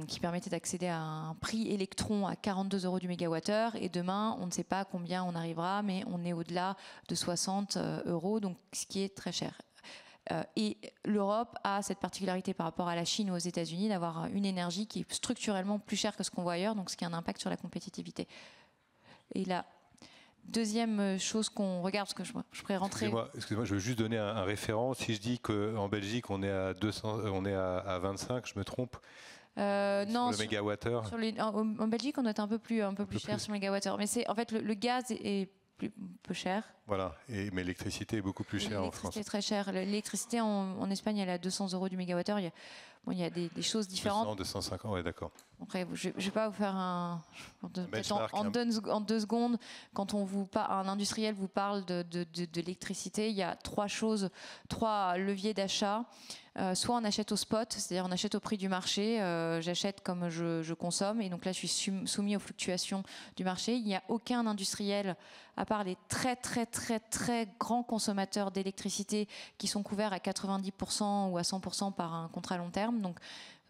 Qui permettait d'accéder à un prix électron à 42 € du mégawattheure. Et demain, on ne sait pas combien on arrivera, mais on est au-delà de 60 €, donc ce qui est très cher. Et l'Europe a cette particularité par rapport à la Chine ou aux États-Unis d'avoir une énergie qui est structurellement plus chère que ce qu'on voit ailleurs, donc ce qui a un impact sur la compétitivité. Et la deuxième chose qu'on regarde, parce que je pourrais rentrer... Excusez-moi, je veux juste donner un référent. Si je dis qu'en Belgique, on est à 25, je me trompe? Non, sur le mégawattheure. En Belgique, on est un peu plus cher sur le mégawattheure. Mais c'est en fait le gaz est peu cher. Voilà, mais l'électricité est beaucoup plus chère en France. L'électricité est très chère. L'électricité en Espagne, elle est à 200 € du mégawattheure. Il y a des choses différentes. 250, oui, d'accord. Après, je ne vais pas vous faire en 2 secondes. Quand un industriel vous parle de l'électricité, il y a trois leviers d'achat. Soit on achète au spot, c'est-à-dire on achète au prix du marché, j'achète comme je consomme, et donc là je suis soumis aux fluctuations du marché. Il n'y a aucun industriel, à part les très très très très grands consommateurs d'électricité qui sont couverts à 90% ou à 100% par un contrat long terme. Donc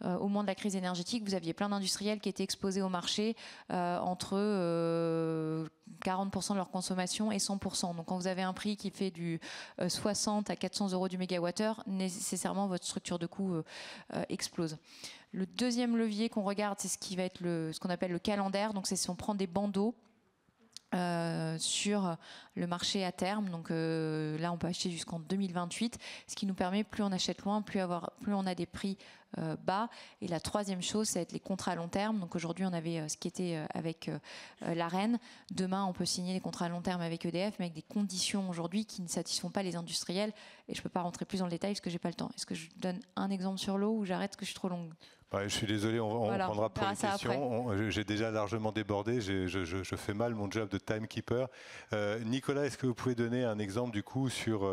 au moment de la crise énergétique, vous aviez plein d'industriels qui étaient exposés au marché entre 40% de leur consommation et 100%. Donc quand vous avez un prix qui fait du 60 à 400 € du mégawattheure, nécessairement votre structure de coût explose. Le deuxième levier qu'on regarde, c'est ce qu'on appelle le calendaire. Donc c'est si on prend des bandeaux sur le marché à terme. Donc là, on peut acheter jusqu'en 2028, ce qui nous permet, plus on achète loin, plus on a des prix bas. Et la troisième chose, ça va être les contrats à long terme. Donc aujourd'hui, on avait ce qui était avec l'ARENH. Demain, on peut signer les contrats à long terme avec EDF, mais avec des conditions aujourd'hui qui ne satisfont pas les industriels. Et je ne peux pas rentrer plus dans le détail parce que j'ai pas le temps. Est-ce que je donne un exemple sur l'eau ou j'arrête parce que je suis trop longue? Ouais, je suis désolé, on prendra pour les questions. J'ai déjà largement débordé, je fais mal mon job de timekeeper. Nicolas, est-ce que vous pouvez donner un exemple du coup sur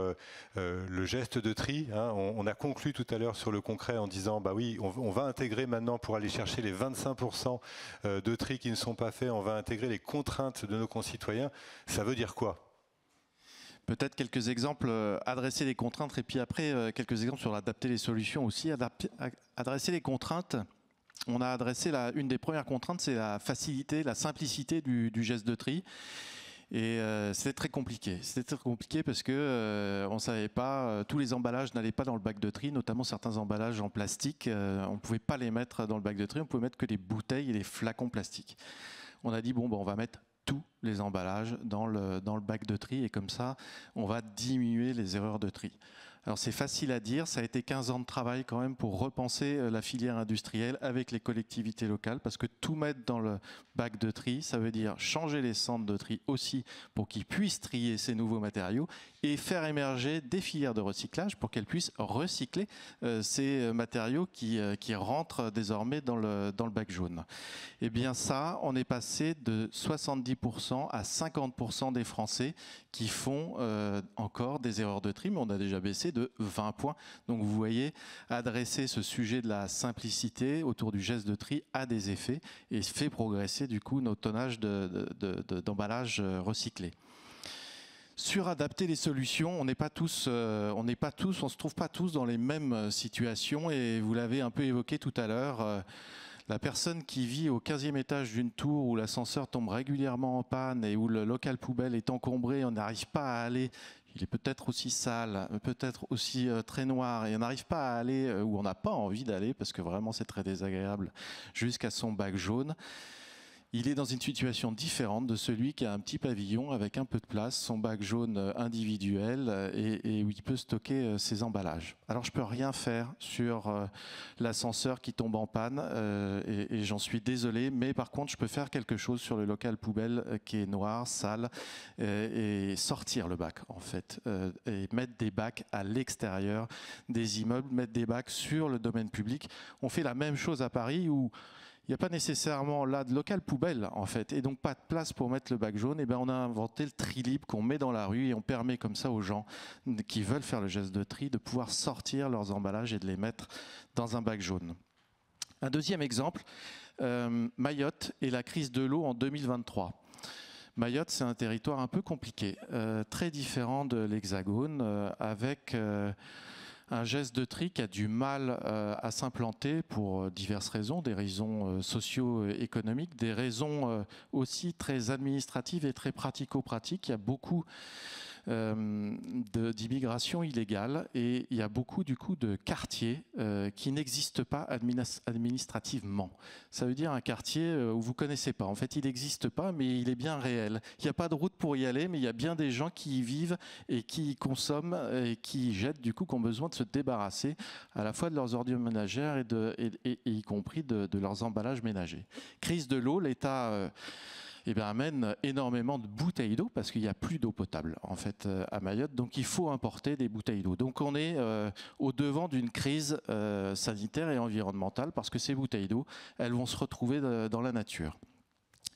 le geste de tri, hein? On a conclu tout à l'heure sur le concret en disant bah oui, on va intégrer maintenant pour aller chercher les 25% de tri qui ne sont pas faits, on va intégrer les contraintes de nos concitoyens. Ça veut dire quoi? Peut-être quelques exemples, adresser les contraintes, et puis après quelques exemples sur adapter les solutions aussi. Adresser les contraintes, on a adressé une des premières contraintes, c'est la facilité, la simplicité du geste de tri. Et c'était très compliqué. C'était très compliqué parce que on savait pas, tous les emballages n'allaient pas dans le bac de tri, notamment certains emballages en plastique. On pouvait pas les mettre dans le bac de tri, on pouvait mettre que les bouteilles et les flacons plastiques. On a dit bon, on va mettre tous les emballages dans le bac de tri, et comme ça, on va diminuer les erreurs de tri. Alors c'est facile à dire, ça a été 15 ans de travail quand même pour repenser la filière industrielle avec les collectivités locales, parce que tout mettre dans le bac de tri, ça veut dire changer les centres de tri aussi pour qu'ils puissent trier ces nouveaux matériaux et faire émerger des filières de recyclage pour qu'elles puissent recycler ces matériaux qui rentrent désormais dans le bac jaune. Et bien ça, on est passé de 70% à 50% des Français qui font encore des erreurs de tri, mais on a déjà baissé de 20 points. Donc vous voyez, adresser ce sujet de la simplicité autour du geste de tri a des effets et fait progresser du coup notre tonnage d'emballage recyclé. Suradapter les solutions, on se trouve pas tous dans les mêmes situations, et vous l'avez un peu évoqué tout à l'heure. La personne qui vit au 15e étage d'une tour où l'ascenseur tombe régulièrement en panne et où le local poubelle est encombré, on n'arrive pas à aller, il est peut-être aussi sale, peut-être aussi très noir, et on n'arrive pas à aller où on n'a pas envie d'aller parce que vraiment c'est très désagréable, jusqu'à son bac jaune. Il est dans une situation différente de celui qui a un petit pavillon avec un peu de place, son bac jaune individuel, et où il peut stocker ses emballages. Alors je ne peux rien faire sur l'ascenseur qui tombe en panne, et j'en suis désolé, mais par contre je peux faire quelque chose sur le local poubelle qui est noir, sale, et sortir le bac en fait, et mettre des bacs à l'extérieur des immeubles, mettre des bacs sur le domaine public. On fait la même chose à Paris où il n'y a pas nécessairement là de local poubelle en fait, et donc pas de place pour mettre le bac jaune. Et ben on a inventé le tri libre qu'on met dans la rue et on permet comme ça aux gens qui veulent faire le geste de tri de pouvoir sortir leurs emballages et de les mettre dans un bac jaune. Un deuxième exemple, Mayotte et la crise de l'eau en 2023. Mayotte, c'est un territoire un peu compliqué, très différent de l'Hexagone, avec un geste de tri qui a du mal à s'implanter pour diverses raisons, des raisons socio-économiques, des raisons aussi très administratives et très pratico-pratiques. Il y a beaucoup d'immigration illégale et il y a beaucoup du coup de quartiers qui n'existent pas administrativement. Ça veut dire un quartier où vous ne connaissez pas. En fait, il n'existe pas, mais il est bien réel. Il n'y a pas de route pour y aller, mais il y a bien des gens qui y vivent et qui y consomment et qui y jettent, du coup, qui ont besoin de se débarrasser à la fois de leurs ordures ménagères et y compris de leurs emballages ménagers. Crise de l'eau, l'État amène énormément de bouteilles d'eau parce qu'il n'y a plus d'eau potable en fait à Mayotte, donc il faut importer des bouteilles d'eau. Donc on est au devant d'une crise sanitaire et environnementale parce que ces bouteilles d'eau, elles vont se retrouver dans la nature.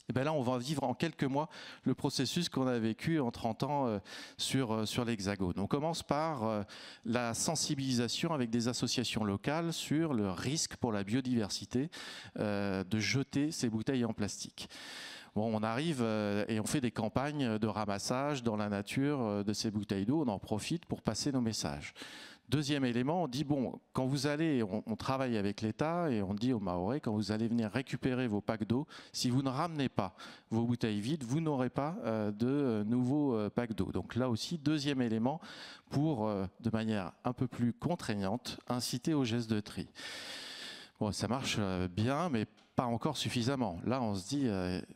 Et bien là, on va vivre en quelques mois le processus qu'on a vécu en 30 ans sur l'Hexagone. On commence par la sensibilisation avec des associations locales sur le risque pour la biodiversité de jeter ces bouteilles en plastique. Bon, on arrive et on fait des campagnes de ramassage dans la nature de ces bouteilles d'eau. On en profite pour passer nos messages. Deuxième élément, on dit, bon, quand vous allez, on travaille avec l'État et on dit aux Mahorais, quand vous allez venir récupérer vos packs d'eau, si vous ne ramenez pas vos bouteilles vides, vous n'aurez pas de nouveaux packs d'eau. Donc là aussi, deuxième élément pour, de manière un peu plus contraignante, inciter au geste de tri. Bon, ça marche bien, mais pas encore suffisamment. Là, on se dit,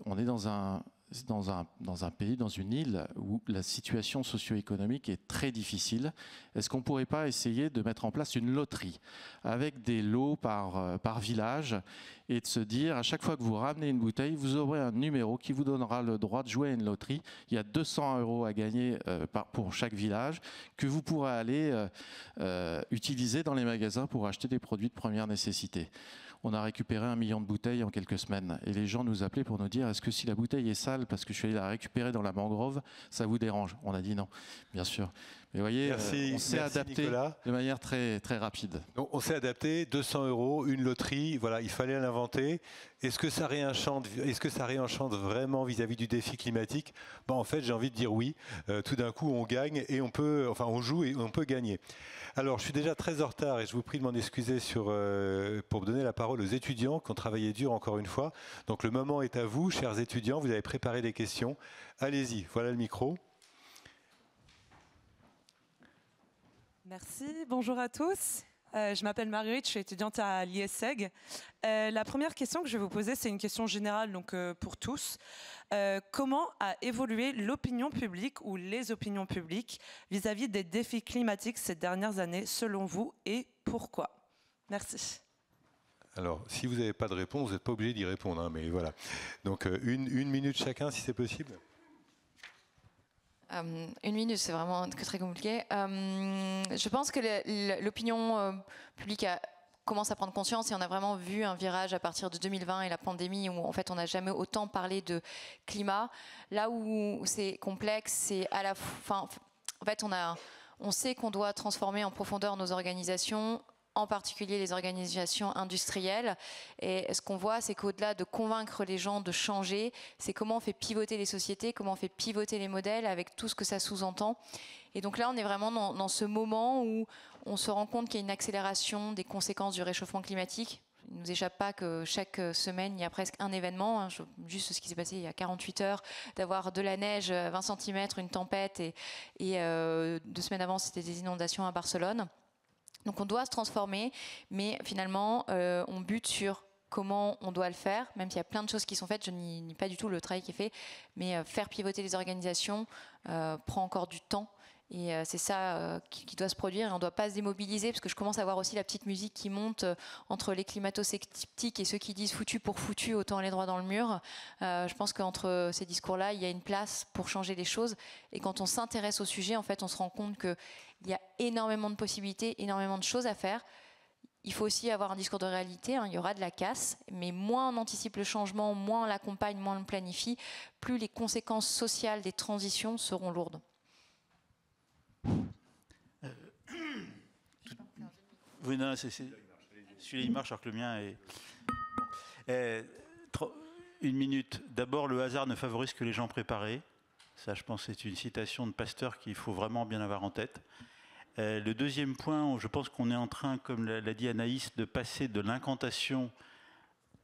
on est dans un pays, dans une île où la situation socio-économique est très difficile. Est-ce qu'on ne pourrait pas essayer de mettre en place une loterie avec des lots par village et de se dire, à chaque fois que vous ramenez une bouteille, vous aurez un numéro qui vous donnera le droit de jouer à une loterie. Il y a 200 € à gagner pour chaque village que vous pourrez aller utiliser dans les magasins pour acheter des produits de première nécessité. On a récupéré 1 million de bouteilles en quelques semaines. Et les gens nous appelaient pour nous dire, est-ce que si la bouteille est sale parce que je suis allé la récupérer dans la mangrove, ça vous dérange? On a dit non, bien sûr. Mais vous voyez, on s'est adapté de manière très, très rapide. Donc, on s'est adapté, 200 €, une loterie, voilà, il fallait l'inventer. Est-ce que ça réenchante vraiment vis-à-vis du défi climatique? Ben, en fait, j'ai envie de dire oui. Tout d'un coup, on gagne et on joue et on peut gagner. Alors, je suis déjà très en retard et je vous prie de m'en excuser pour donner la parole aux étudiants qui ont travaillé dur encore une fois. Donc, le moment est à vous, chers étudiants. Vous avez préparé des questions. Allez-y, voilà le micro. Merci, bonjour à tous. Je m'appelle Marguerite, je suis étudiante à l'IESEG. La première question que je vais vous poser, c'est une question générale donc, pour tous. Comment a évolué l'opinion publique ou les opinions publiques vis-à-vis des défis climatiques ces dernières années, selon vous, et pourquoi? Merci. Alors, si vous n'avez pas de réponse, vous n'êtes pas obligé d'y répondre, hein, mais voilà. Donc, une minute chacun, si c'est possible. 1 minute, c'est vraiment très compliqué. Je pense que l'opinion publique commence à prendre conscience et on a vraiment vu un virage à partir de 2020 et la pandémie où en fait on n'a jamais autant parlé de climat. Là où c'est complexe, c'est à la fin, en fait on sait qu'on doit transformer en profondeur nos organisations, en particulier les organisations industrielles. Et ce qu'on voit, c'est qu'au-delà de convaincre les gens de changer, c'est comment on fait pivoter les sociétés, comment on fait pivoter les modèles avec tout ce que ça sous-entend. Et donc là, on est vraiment dans ce moment où on se rend compte qu'il y a une accélération des conséquences du réchauffement climatique. Il ne nous échappe pas que chaque semaine, il y a presque un événement. Juste ce qui s'est passé il y a 48 heures, d'avoir de la neige, 20 cm, une tempête, et 2 semaines avant, c'était des inondations à Barcelone. Donc on doit se transformer, mais finalement, on bute sur comment on doit le faire, même s'il y a plein de choses qui sont faites, je nie pas du tout le travail qui est fait, mais faire pivoter les organisations prend encore du temps. Et c'est ça qui doit se produire, et on ne doit pas se démobiliser, parce que je commence à voir aussi la petite musique qui monte entre les climato-sceptiques et ceux qui disent foutu pour foutu, autant aller droit dans le mur. Je pense qu'entre ces discours-là, il y a une place pour changer les choses, et quand on s'intéresse au sujet, en fait, on se rend compte qu'il y a énormément de possibilités, énormément de choses à faire. il faut aussi avoir un discours de réalité, hein, il y aura de la casse, mais moins on anticipe le changement, moins on l'accompagne, moins on le planifie, plus les conséquences sociales des transitions seront lourdes. Oui, non, celui-là il marche alors que le mien est... Une minute. D'abord, le hasard ne favorise que les gens préparés. Ça, je pense, c'est une citation de Pasteur qu'il faut vraiment bien avoir en tête. Le deuxième point, je pense qu'on est en train, comme l'a dit Anaïs, de passer de l'incantation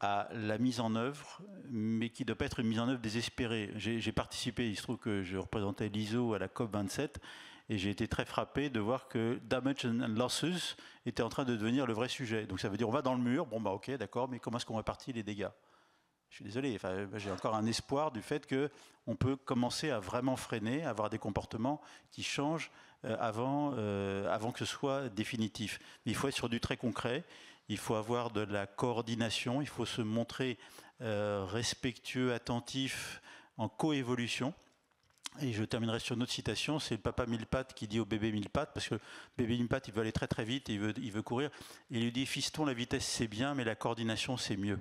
à la mise en œuvre, mais qui ne doit pas être une mise en œuvre désespérée. J'ai participé, il se trouve que je représentais l'ISO à la COP27, et j'ai été très frappé de voir que damage and losses était en train de devenir le vrai sujet. Donc ça veut dire on va dans le mur, bon bah ok, d'accord, mais comment est-ce qu'on répartit les dégâts? Je suis désolé, enfin, j'ai encore un espoir du fait qu'on peut commencer à vraiment freiner, avoir des comportements qui changent avant que ce soit définitif. Mais il faut être sur du très concret, il faut avoir de la coordination, il faut se montrer respectueux, attentif, en coévolution. Et je terminerai sur une autre citation, c'est le papa mille pattes qui dit au bébé mille pattes, parce que le bébé mille pattes, il veut aller très très vite, il veut courir. Et il lui dit, fiston, la vitesse c'est bien, mais la coordination c'est mieux.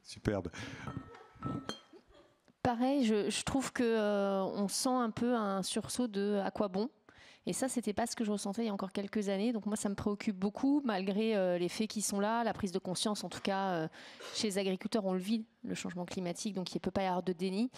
Superbe. Pareil, je trouve qu'on sent un peu un sursaut de à quoi bon. Et ça, c'était pas ce que je ressentais il y a encore quelques années. Donc moi, ça me préoccupe beaucoup, malgré les faits qui sont là, la prise de conscience, en tout cas, chez les agriculteurs, on le vit, le changement climatique, donc il ne peut pas y avoir de déni.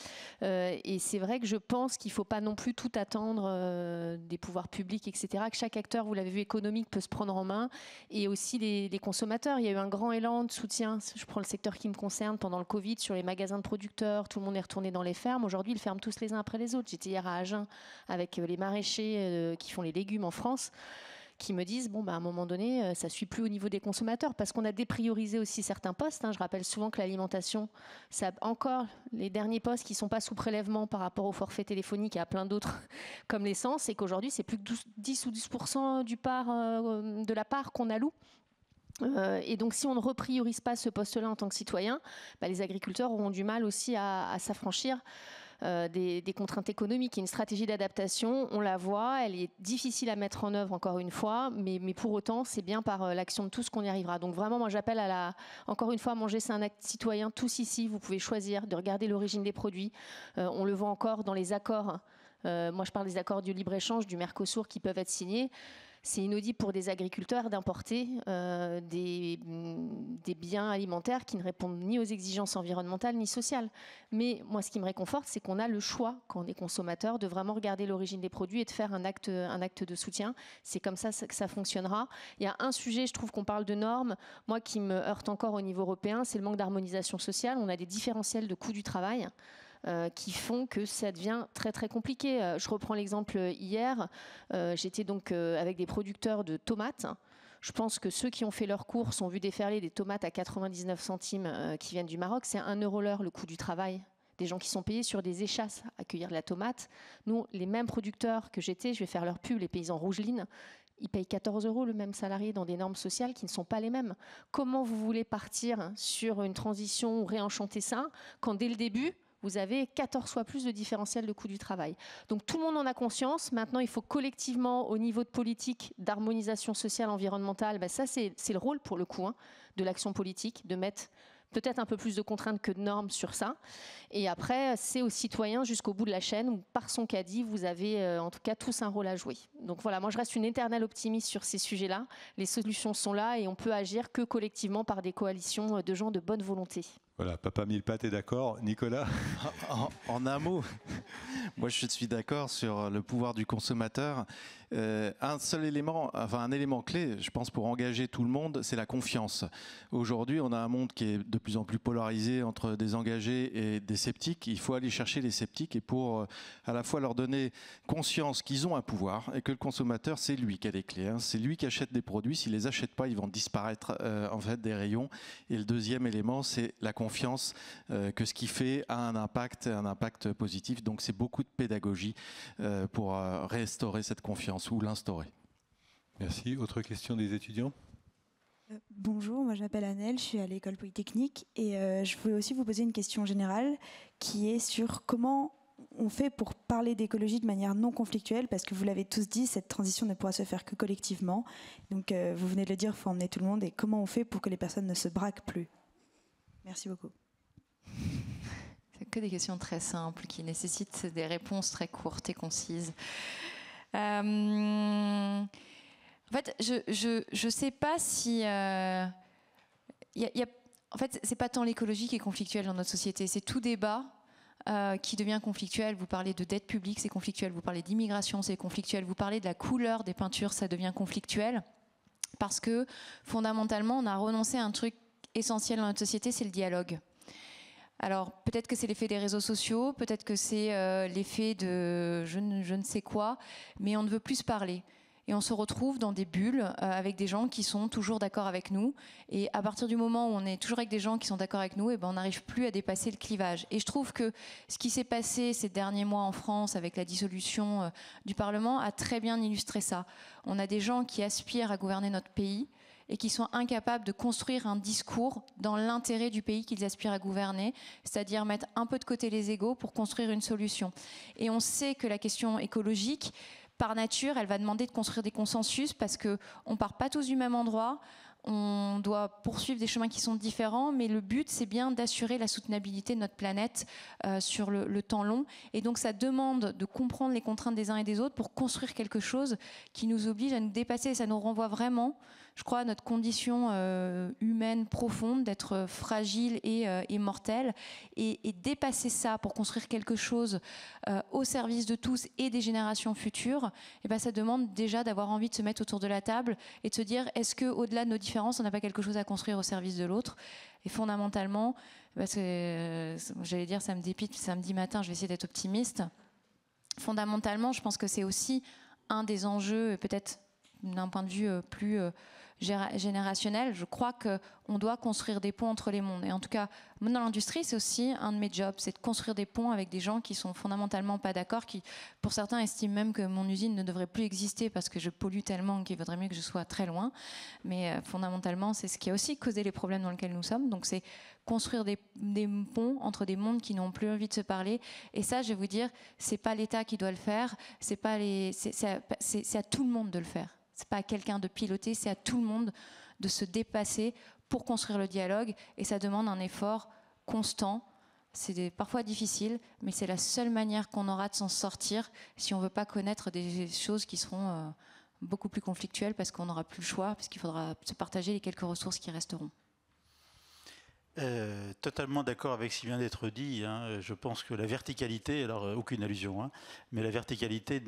Et c'est vrai que je pense qu'il ne faut pas non plus tout attendre des pouvoirs publics, etc., que chaque acteur, vous l'avez vu, économique peut se prendre en main, et aussi les consommateurs. Il y a eu un grand élan de soutien, je prends le secteur qui me concerne, pendant le Covid, sur les magasins de producteurs, tout le monde est retourné dans les fermes. Aujourd'hui, ils ferment tous les uns après les autres. J'étais hier à Agen avec les maraîchers qui font les légumes en France, qui me disent, bon, bah, à un moment donné, ça ne suit plus au niveau des consommateurs, parce qu'on a dépriorisé aussi certains postes. Je rappelle souvent que l'alimentation, ça a encore les derniers postes qui ne sont pas sous prélèvement par rapport au forfait téléphonique et à plein d'autres, comme l'essence, et qu'aujourd'hui, c'est plus que 10 ou 12% de la part qu'on alloue. Et donc, si on ne repriorise pas ce poste-là en tant que citoyen, bah, les agriculteurs auront du mal aussi à s'affranchir des contraintes économiques. Il y a une stratégie d'adaptation, on la voit, elle est difficile à mettre en œuvre encore une fois, mais pour autant, c'est bien par l'action de tous qu'on y arrivera. Donc vraiment, moi j'appelle encore une fois, manger c'est un acte citoyen, tous ici, vous pouvez choisir de regarder l'origine des produits. On le voit encore dans les accords, moi je parle des accords du libre-échange, du Mercosur qui peuvent être signés. C'est inaudible pour des agriculteurs d'importer des biens alimentaires qui ne répondent ni aux exigences environnementales ni sociales. Mais moi, ce qui me réconforte, c'est qu'on a le choix, quand on est consommateur, de vraiment regarder l'origine des produits et de faire un acte de soutien. C'est comme ça que ça fonctionnera. Il y a un sujet, je trouve qu'on parle de normes, moi qui me heurte encore au niveau européen, c'est le manque d'harmonisation sociale. On a des différentiels de coût du travail qui font que ça devient très très compliqué. Je reprends l'exemple hier, j'étais donc avec des producteurs de tomates. Je pense que ceux qui ont fait leurs courses ont vu déferler des tomates à 99 centimes qui viennent du Maroc. C'est 1 € l'heure le coût du travail. Des gens qui sont payés sur des échasses à cueillir de la tomate. Nous, les mêmes producteurs que j'étais, je vais faire leur pub, les paysans Rougelines, ils payent 14 € le même salarié dans des normes sociales qui ne sont pas les mêmes. Comment vous voulez partir sur une transition ou réenchanter ça quand dès le début, vous avez 14 fois plus de différentiel de coût du travail. Donc tout le monde en a conscience. Maintenant, il faut collectivement, au niveau de politique, d'harmonisation sociale, environnementale, ben ça c'est le rôle pour le coup de l'action politique, de mettre peut-être un peu plus de contraintes que de normes sur ça. Et après, c'est aux citoyens jusqu'au bout de la chaîne où, par son caddie, vous avez en tout cas tous un rôle à jouer. Donc voilà, moi je reste une éternelle optimiste sur ces sujets-là. Les solutions sont là et on peut agir que collectivement par des coalitions de gens de bonne volonté. Voilà, papa mille pattes est d'accord. Nicolas ? En un mot, moi je suis d'accord sur le pouvoir du consommateur. Un élément clé, je pense, pour engager tout le monde, c'est la confiance. Aujourd'hui, on a un monde qui est de plus en plus polarisé entre des engagés et des sceptiques. Il faut aller chercher les sceptiques et pour à la fois leur donner conscience qu'ils ont un pouvoir et que le consommateur, c'est lui qui a les clés. C'est lui qui achète des produits. S'il les achète pas, ils vont disparaître en fait des rayons. Et le deuxième élément, c'est la confiance que ce qu'il fait a un impact positif. Donc c'est beaucoup de pédagogie pour restaurer cette confiance ou l'instaurer. Merci. Autre question des étudiants ? Bonjour, moi je m'appelle Annelle, je suis à l'école polytechnique et je voulais aussi vous poser une question générale qui est sur comment on fait pour parler d'écologie de manière non conflictuelle? Parce que vous l'avez tous dit, cette transition ne pourra se faire que collectivement. Donc vous venez de le dire, il faut emmener tout le monde. Et comment on fait pour que les personnes ne se braquent plus? Merci beaucoup. C'est que des questions très simples qui nécessitent des réponses très courtes et concises. En fait, je sais pas si... en fait, c'est pas tant l'écologie qui est conflictuelle dans notre société, c'est tout débat qui devient conflictuel. Vous parlez de dette publique, c'est conflictuel. Vous parlez d'immigration, c'est conflictuel. Vous parlez de la couleur des peintures, ça devient conflictuel. Parce que, fondamentalement, on a renoncé à un truc essentiel dans notre société, c'est le dialogue. Alors, peut-être que c'est l'effet des réseaux sociaux, peut-être que c'est l'effet de je ne sais quoi, mais on ne veut plus se parler. Et on se retrouve dans des bulles avec des gens qui sont toujours d'accord avec nous. Et à partir du moment où on est toujours avec des gens qui sont d'accord avec nous, eh ben on n'arrive plus à dépasser le clivage. Et je trouve que ce qui s'est passé ces derniers mois en France avec la dissolution du Parlement a très bien illustré ça. On a des gens qui aspirent à gouverner notre pays et qui sont incapables de construire un discours dans l'intérêt du pays qu'ils aspirent à gouverner, c'est-à-dire mettre un peu de côté les égos pour construire une solution. Et on sait que la question écologique, par nature, elle va demander de construire des consensus parce qu'on ne part pas tous du même endroit, on doit poursuivre des chemins qui sont différents, mais le but, c'est bien d'assurer la soutenabilité de notre planète sur le temps long. Et donc, ça demande de comprendre les contraintes des uns et des autres pour construire quelque chose qui nous oblige à nous dépasser. Ça nous renvoie vraiment, je crois, à notre condition humaine profonde d'être fragile et mortelle. Et dépasser ça pour construire quelque chose au service de tous et des générations futures, et ben, ça demande déjà d'avoir envie de se mettre autour de la table et de se dire, est-ce qu'au-delà de nos différences, on n'a pas quelque chose à construire au service de l'autre? Et fondamentalement, parce que j'allais dire, ça me dépite, samedi matin, je vais essayer d'être optimiste. Fondamentalement, je pense que c'est aussi un des enjeux, peut-être d'un point de vue plus générationnel. Je crois qu'on doit construire des ponts entre les mondes. Et en tout cas, dans l'industrie, c'est aussi un de mes jobs, c'est de construire des ponts avec des gens qui sont fondamentalement pas d'accord, qui, pour certains, estiment même que mon usine ne devrait plus exister parce que je pollue tellement qu'il vaudrait mieux que je sois très loin. Mais fondamentalement, c'est ce qui a aussi causé les problèmes dans lesquels nous sommes. Donc c'est construire des ponts entre des mondes qui n'ont plus envie de se parler. Et ça, je vais vous dire, c'est pas l'État qui doit le faire, c'est à tout le monde de le faire. C'est pas à quelqu'un de piloter, c'est à tout le monde de se dépasser pour construire le dialogue. Et ça demande un effort constant. C'est parfois difficile, mais c'est la seule manière qu'on aura de s'en sortir si on ne veut pas connaître des choses qui seront beaucoup plus conflictuelles parce qu'on n'aura plus le choix, parce qu'il faudra se partager les quelques ressources qui resteront. Totalement d'accord avec ce qui vient d'être dit. Hein. Je pense que la verticalité, alors aucune allusion, hein, mais la verticalité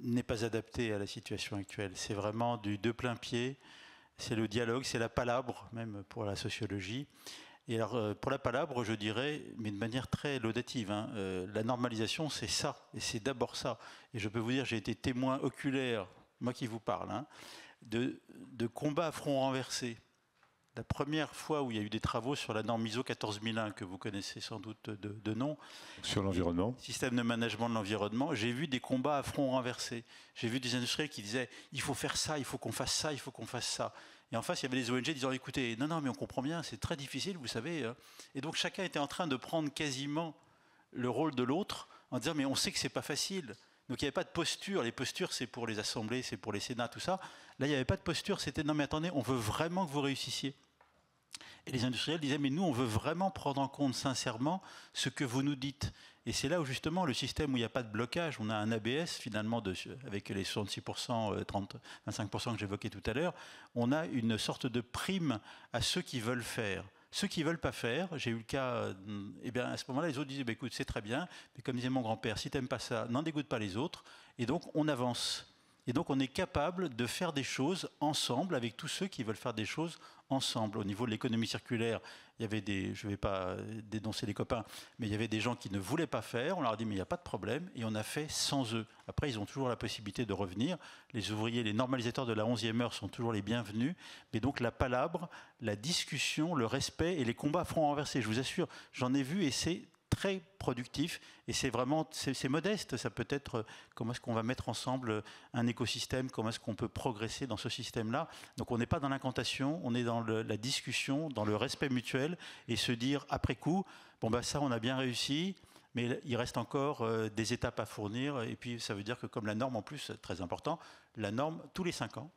n'est pas adapté à la situation actuelle. C'est vraiment du de plein pied, c'est le dialogue, c'est la palabre, même pour la sociologie. Et alors, pour la palabre, je dirais, mais de manière très laudative, hein, la normalisation, c'est ça, et c'est d'abord ça. Et je peux vous dire, j'ai été témoin oculaire, moi qui vous parle, hein, de combats à front renversé. La première fois où il y a eu des travaux sur la norme ISO 14001, que vous connaissez sans doute de nom. Sur l'environnement. Système de management de l'environnement. J'ai vu des combats à front renversé. J'ai vu des industriels qui disaient « il faut faire ça, il faut qu'on fasse ça, il faut qu'on fasse ça ». Et en face, il y avait des ONG disant « écoutez, non, mais on comprend bien, c'est très difficile, vous savez ». Et donc chacun était en train de prendre quasiment le rôle de l'autre en disant « mais on sait que c'est pas facile ». Donc il n'y avait pas de posture. Les postures, c'est pour les assemblées, c'est pour les sénats, tout ça. Là, il n'y avait pas de posture. C'était non, mais attendez, on veut vraiment que vous réussissiez. Et les industriels disaient, mais nous, on veut vraiment prendre en compte sincèrement ce que vous nous dites. Et c'est là où justement le système où il n'y a pas de blocage, on a un ABS finalement avec les 66%, 25% que j'évoquais tout à l'heure, on a une sorte de prime à ceux qui veulent faire. Ceux qui ne veulent pas faire, j'ai eu le cas, eh bien à ce moment-là, les autres disaient, bah, écoute, c'est très bien, mais comme disait mon grand-père, si tu n'aimes pas ça, n'en dégoûte pas les autres. Et donc, on avance. Et donc, on est capable de faire des choses ensemble avec tous ceux qui veulent faire des choses ensemble. Au niveau de l'économie circulaire, il y avait je ne vais pas dénoncer les copains, mais il y avait des gens qui ne voulaient pas faire. On leur a dit, mais il n'y a pas de problème. Et on a fait sans eux. Après, ils ont toujours la possibilité de revenir. Les ouvriers, les normalisateurs de la 11e heure sont toujours les bienvenus. Mais donc, la palabre, la discussion, le respect et les combats à front renversé, je vous assure, j'en ai vu et c'est très productif et c'est vraiment c'est modeste. Ça peut être comment est-ce qu'on va mettre ensemble un écosystème, comment est-ce qu'on peut progresser dans ce système-là. Donc on n'est pas dans l'incantation, on est dans la discussion, dans le respect mutuel et se dire après coup, bon bah ça on a bien réussi, Mais il reste encore des étapes à fournir. Et puis, ça veut dire que comme la norme, en plus, très important, la norme, tous les 5 ans,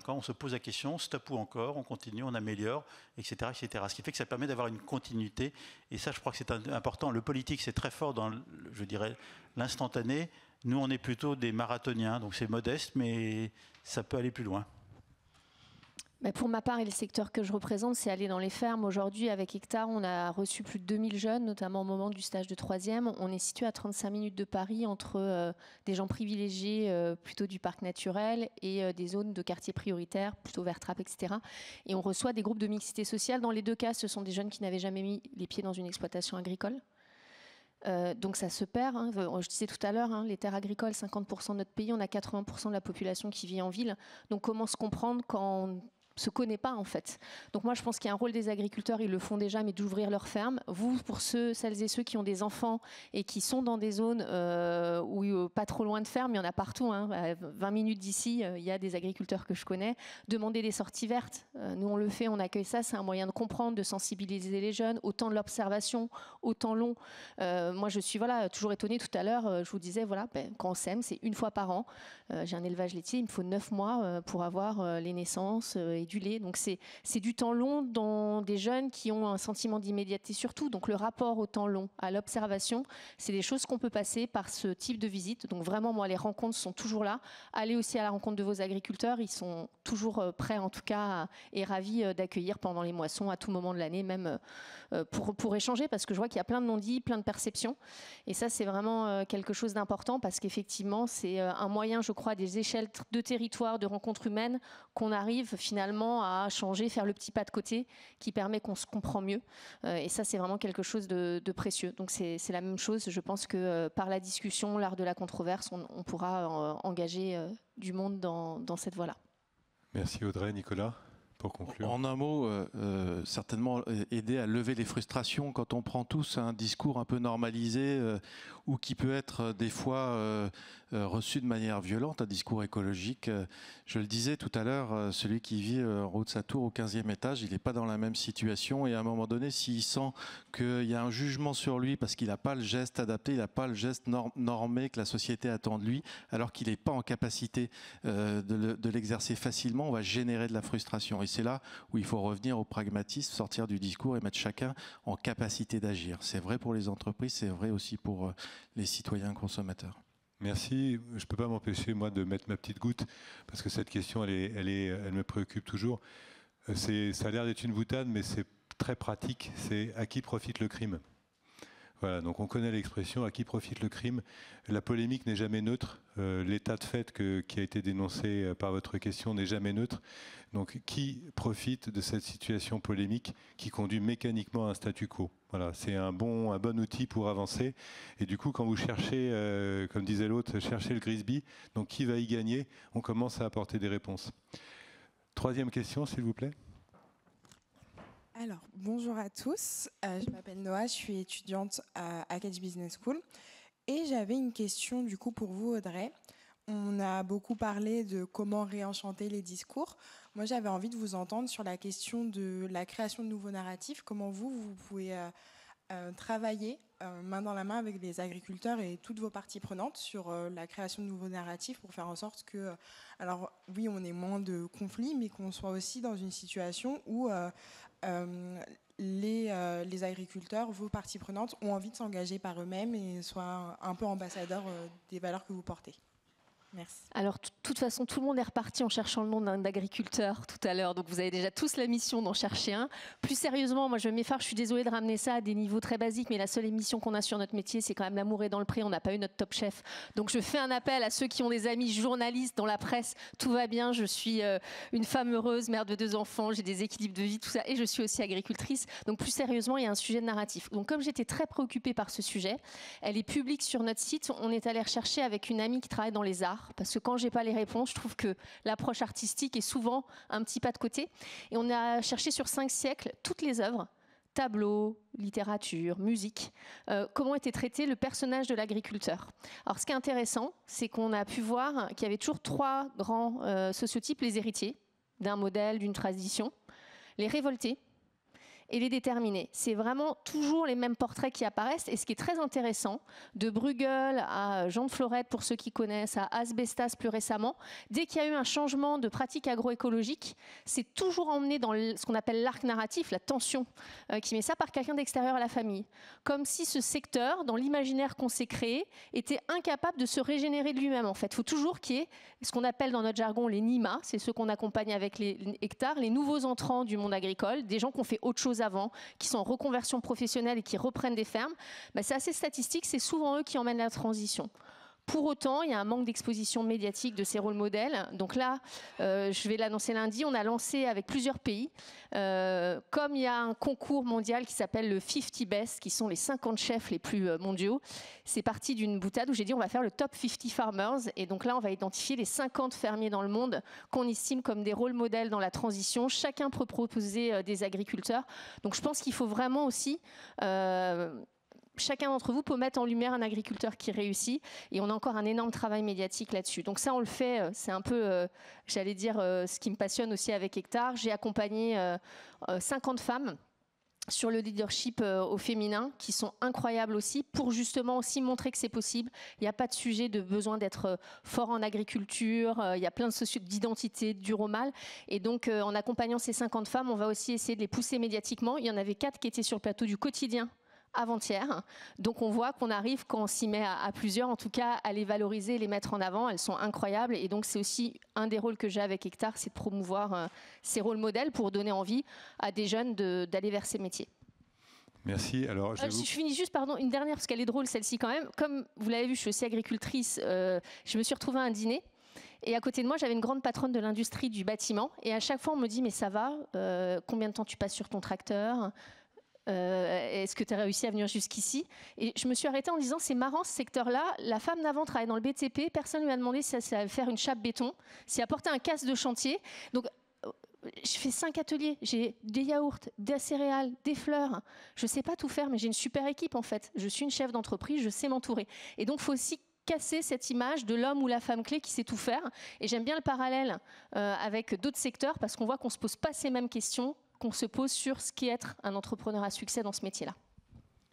on se pose la question, stop ou encore, on continue, on améliore, etc., etc. Ce qui fait que ça permet d'avoir une continuité. Et ça, je crois que c'est important. Le politique, c'est très fort dans, je dirais, l'instantané. Nous, on est plutôt des marathoniens, donc c'est modeste, mais ça peut aller plus loin. Mais pour ma part et le secteur que je représente, c'est aller dans les fermes. Aujourd'hui, avec Hectare, on a reçu plus de 2000 jeunes, notamment au moment du stage de 3e. On est situé à 35 minutes de Paris, entre des gens privilégiés plutôt du parc naturel et des zones de quartiers prioritaires, plutôt vers Trappes, etc. Et on reçoit des groupes de mixité sociale. Dans les 2 cas, ce sont des jeunes qui n'avaient jamais mis les pieds dans une exploitation agricole. Donc ça se perd. Hein. Je disais tout à l'heure, hein, les terres agricoles, 50% de notre pays, on a 80% de la population qui vit en ville. Donc comment se comprendre quand on se connaît pas en fait. Donc moi je pense qu'il y a un rôle des agriculteurs, ils le font déjà, mais d'ouvrir leurs fermes. Vous, pour celles et ceux qui ont des enfants et qui sont dans des zones où pas trop loin de ferme, il y en a partout, hein, à 20 minutes d'ici, il y a des agriculteurs que je connais. Demandez des sorties vertes, nous on le fait, on accueille ça, c'est un moyen de comprendre, de sensibiliser les jeunes, autant de l'observation, autant long. Moi je suis toujours étonnée tout à l'heure, je vous disais quand on sème, c'est 1 fois par an. J'ai un élevage laitier, il me faut 9 mois pour avoir les naissances du lait. Donc c'est du temps long dans des jeunes qui ont un sentiment d'immédiateté surtout. Donc le rapport au temps long, à l'observation, c'est des choses qu'on peut passer par ce type de visite. Donc vraiment, moi, les rencontres sont toujours là. Allez aussi à la rencontre de vos agriculteurs. Ils sont toujours prêts, en tout cas, et ravis d'accueillir pendant les moissons, à tout moment de l'année, même pour échanger, parce que je vois qu'il y a plein de non-dits, plein de perceptions. Et ça, c'est vraiment quelque chose d'important, parce qu'effectivement, c'est un moyen, je crois, des échelles de territoire, de rencontres humaines, qu'on arrive finalement à changer, faire le petit pas de côté qui permet qu'on se comprend mieux. Et ça, c'est vraiment quelque chose de précieux. Donc c'est la même chose. Je pense que par la discussion, l'art de la controverse, on pourra engager du monde dans cette voie-là. Merci Audrey. Nicolas, pour conclure. En un mot, certainement aider à lever les frustrations quand on prend tous un discours un peu normalisé ou qui peut être des fois reçu de manière violente, un discours écologique. Je le disais tout à l'heure, celui qui vit en haut de sa tour au 15e étage, il n'est pas dans la même situation et à un moment donné, s'il sent qu'il y a un jugement sur lui parce qu'il n'a pas le geste adapté, il n'a pas le geste normé que la société attend de lui, alors qu'il n'est pas en capacité de l'exercer facilement, on va générer de la frustration. Et c'est là où il faut revenir au pragmatisme, sortir du discours et mettre chacun en capacité d'agir. C'est vrai pour les entreprises, c'est vrai aussi pour les citoyens consommateurs. Merci. Je ne peux pas m'empêcher, moi, de mettre ma petite goutte, parce que cette question, elle me préoccupe toujours. Ça a l'air d'être une boutade, mais c'est très pratique. C'est à qui profite le crime ? Voilà, donc on connaît l'expression « à qui profite le crime ». La polémique n'est jamais neutre. L'état de fait qui a été dénoncé par votre question n'est jamais neutre. Donc qui profite de cette situation polémique qui conduit mécaniquement à un statu quo ? Voilà, c'est un bon outil pour avancer. Et du coup, quand vous cherchez, comme disait l'autre, cherchez le Grisby, donc qui va y gagner ? On commence à apporter des réponses. 3e question, s'il vous plaît. Alors, bonjour à tous. Je m'appelle Noah, je suis étudiante à Academy Business School. Et j'avais une question du coup pour vous, Audrey. On a beaucoup parlé de comment réenchanter les discours. Moi, j'avais envie de vous entendre sur la question de la création de nouveaux narratifs. Comment vous pouvez travailler main dans la main avec les agriculteurs et toutes vos parties prenantes sur la création de nouveaux narratifs pour faire en sorte que, alors oui, on ait moins de conflits, mais qu'on soit aussi dans une situation où les agriculteurs, vos parties prenantes, ont envie de s'engager par eux-mêmes et soient un peu ambassadeurs des valeurs que vous portez. Merci. Alors, de toute façon, tout le monde est reparti en cherchant le nom d'un agriculteur tout à l'heure. Donc, vous avez déjà tous la mission d'en chercher un. Plus sérieusement, moi, je m'effarce, je suis désolée de ramener ça à des niveaux très basiques, mais la seule émission qu'on a sur notre métier, c'est quand même L'amour est dans le pré. On n'a pas eu notre top chef. Donc, je fais un appel à ceux qui ont des amis journalistes dans la presse. Tout va bien. Je suis une femme heureuse, mère de 2 enfants. J'ai des équilibres de vie, tout ça. Et je suis aussi agricultrice. Donc, plus sérieusement, il y a un sujet de narratif. Donc, comme j'étais très préoccupée par ce sujet, elle est publique sur notre site. On est allé rechercher avec une amie qui travaille dans les arts. Parce que quand j'ai pas les réponses, je trouve que l'approche artistique est souvent un petit pas de côté. Et on a cherché sur 5 siècles toutes les œuvres, tableaux, littérature, musique, comment était traité le personnage de l'agriculteur. Alors ce qui est intéressant, c'est qu'on a pu voir qu'il y avait toujours 3 grands sociotypes, les héritiers d'un modèle, d'une tradition, les révoltés et les déterminer. C'est vraiment toujours les mêmes portraits qui apparaissent. Et ce qui est très intéressant, de Bruegel à Jean de Florette, pour ceux qui connaissent, à Asbestas plus récemment, dès qu'il y a eu un changement de pratique agroécologique, c'est toujours emmené dans ce qu'on appelle l'arc narratif, la tension, qui met ça par quelqu'un d'extérieur à la famille. Comme si ce secteur, dans l'imaginaire qu'on s'est créé, était incapable de se régénérer de lui-même. En fait, il faut toujours qu'il y ait ce qu'on appelle dans notre jargon les NIMA, c'est ceux qu'on accompagne avec les hectares, les nouveaux entrants du monde agricole, des gens qui ont fait autre chose avant, qui sont en reconversion professionnelle et qui reprennent des fermes. C'est assez statistique, c'est souvent eux qui emmènent la transition. Pour autant, il y a un manque d'exposition médiatique de ces rôles modèles. Donc là, je vais l'annoncer lundi, on a lancé avec plusieurs pays, comme il y a un concours mondial qui s'appelle le 50 Best, qui sont les 50 chefs les plus mondiaux, c'est parti d'une boutade où j'ai dit on va faire le top 50 farmers. Et donc là, on va identifier les 50 fermiers dans le monde qu'on estime comme des rôles modèles dans la transition. Chacun peut proposer des agriculteurs. Donc je pense qu'il faut vraiment aussi... chacun d'entre vous peut mettre en lumière un agriculteur qui réussit, et on a encore un énorme travail médiatique là-dessus. Donc ça, on le fait, c'est un peu, j'allais dire, ce qui me passionne aussi avec Hectare. J'ai accompagné 50 femmes sur le leadership au féminin, qui sont incroyables aussi, pour justement aussi montrer que c'est possible. Il n'y a pas de sujet de besoin d'être fort en agriculture, il y a plein d'identités, dur au mal. Et donc, en accompagnant ces 50 femmes, on va aussi essayer de les pousser médiatiquement. Il y en avait 4 qui étaient sur le plateau du Quotidien avant-hier. Donc on voit qu'on arrive, quand on s'y met à plusieurs, en tout cas à les valoriser, les mettre en avant. Elles sont incroyables, et donc c'est aussi un des rôles que j'ai avec Hectare, c'est de promouvoir ces rôles modèles pour donner envie à des jeunes d'aller vers ces métiers. Merci. Alors, je finis juste, pardon, une dernière, parce qu'elle est drôle celle-ci quand même. Comme vous l'avez vu, je suis aussi agricultrice, je me suis retrouvée à un dîner. Et à côté de moi, j'avais une grande patronne de l'industrie du bâtiment. Et à chaque fois, on me dit, mais ça va, combien de temps tu passes sur ton tracteur ? Est-ce que tu as réussi à venir jusqu'ici? Et je me suis arrêtée en disant, c'est marrant ce secteur-là, la femme d'avant travaille dans le BTP, personne ne lui a demandé si elle savait faire une chape béton, si elle portait un casque de chantier. Donc je fais 5 ateliers, j'ai des yaourts, des céréales, des fleurs. Je ne sais pas tout faire, mais j'ai une super équipe en fait. Je suis une chef d'entreprise, je sais m'entourer. Et donc il faut aussi casser cette image de l'homme ou la femme clé qui sait tout faire. Et j'aime bien le parallèle avec d'autres secteurs, parce qu'on voit qu'on ne se pose pas ces mêmes questions qu'on se pose sur ce qu'est être un entrepreneur à succès dans ce métier-là.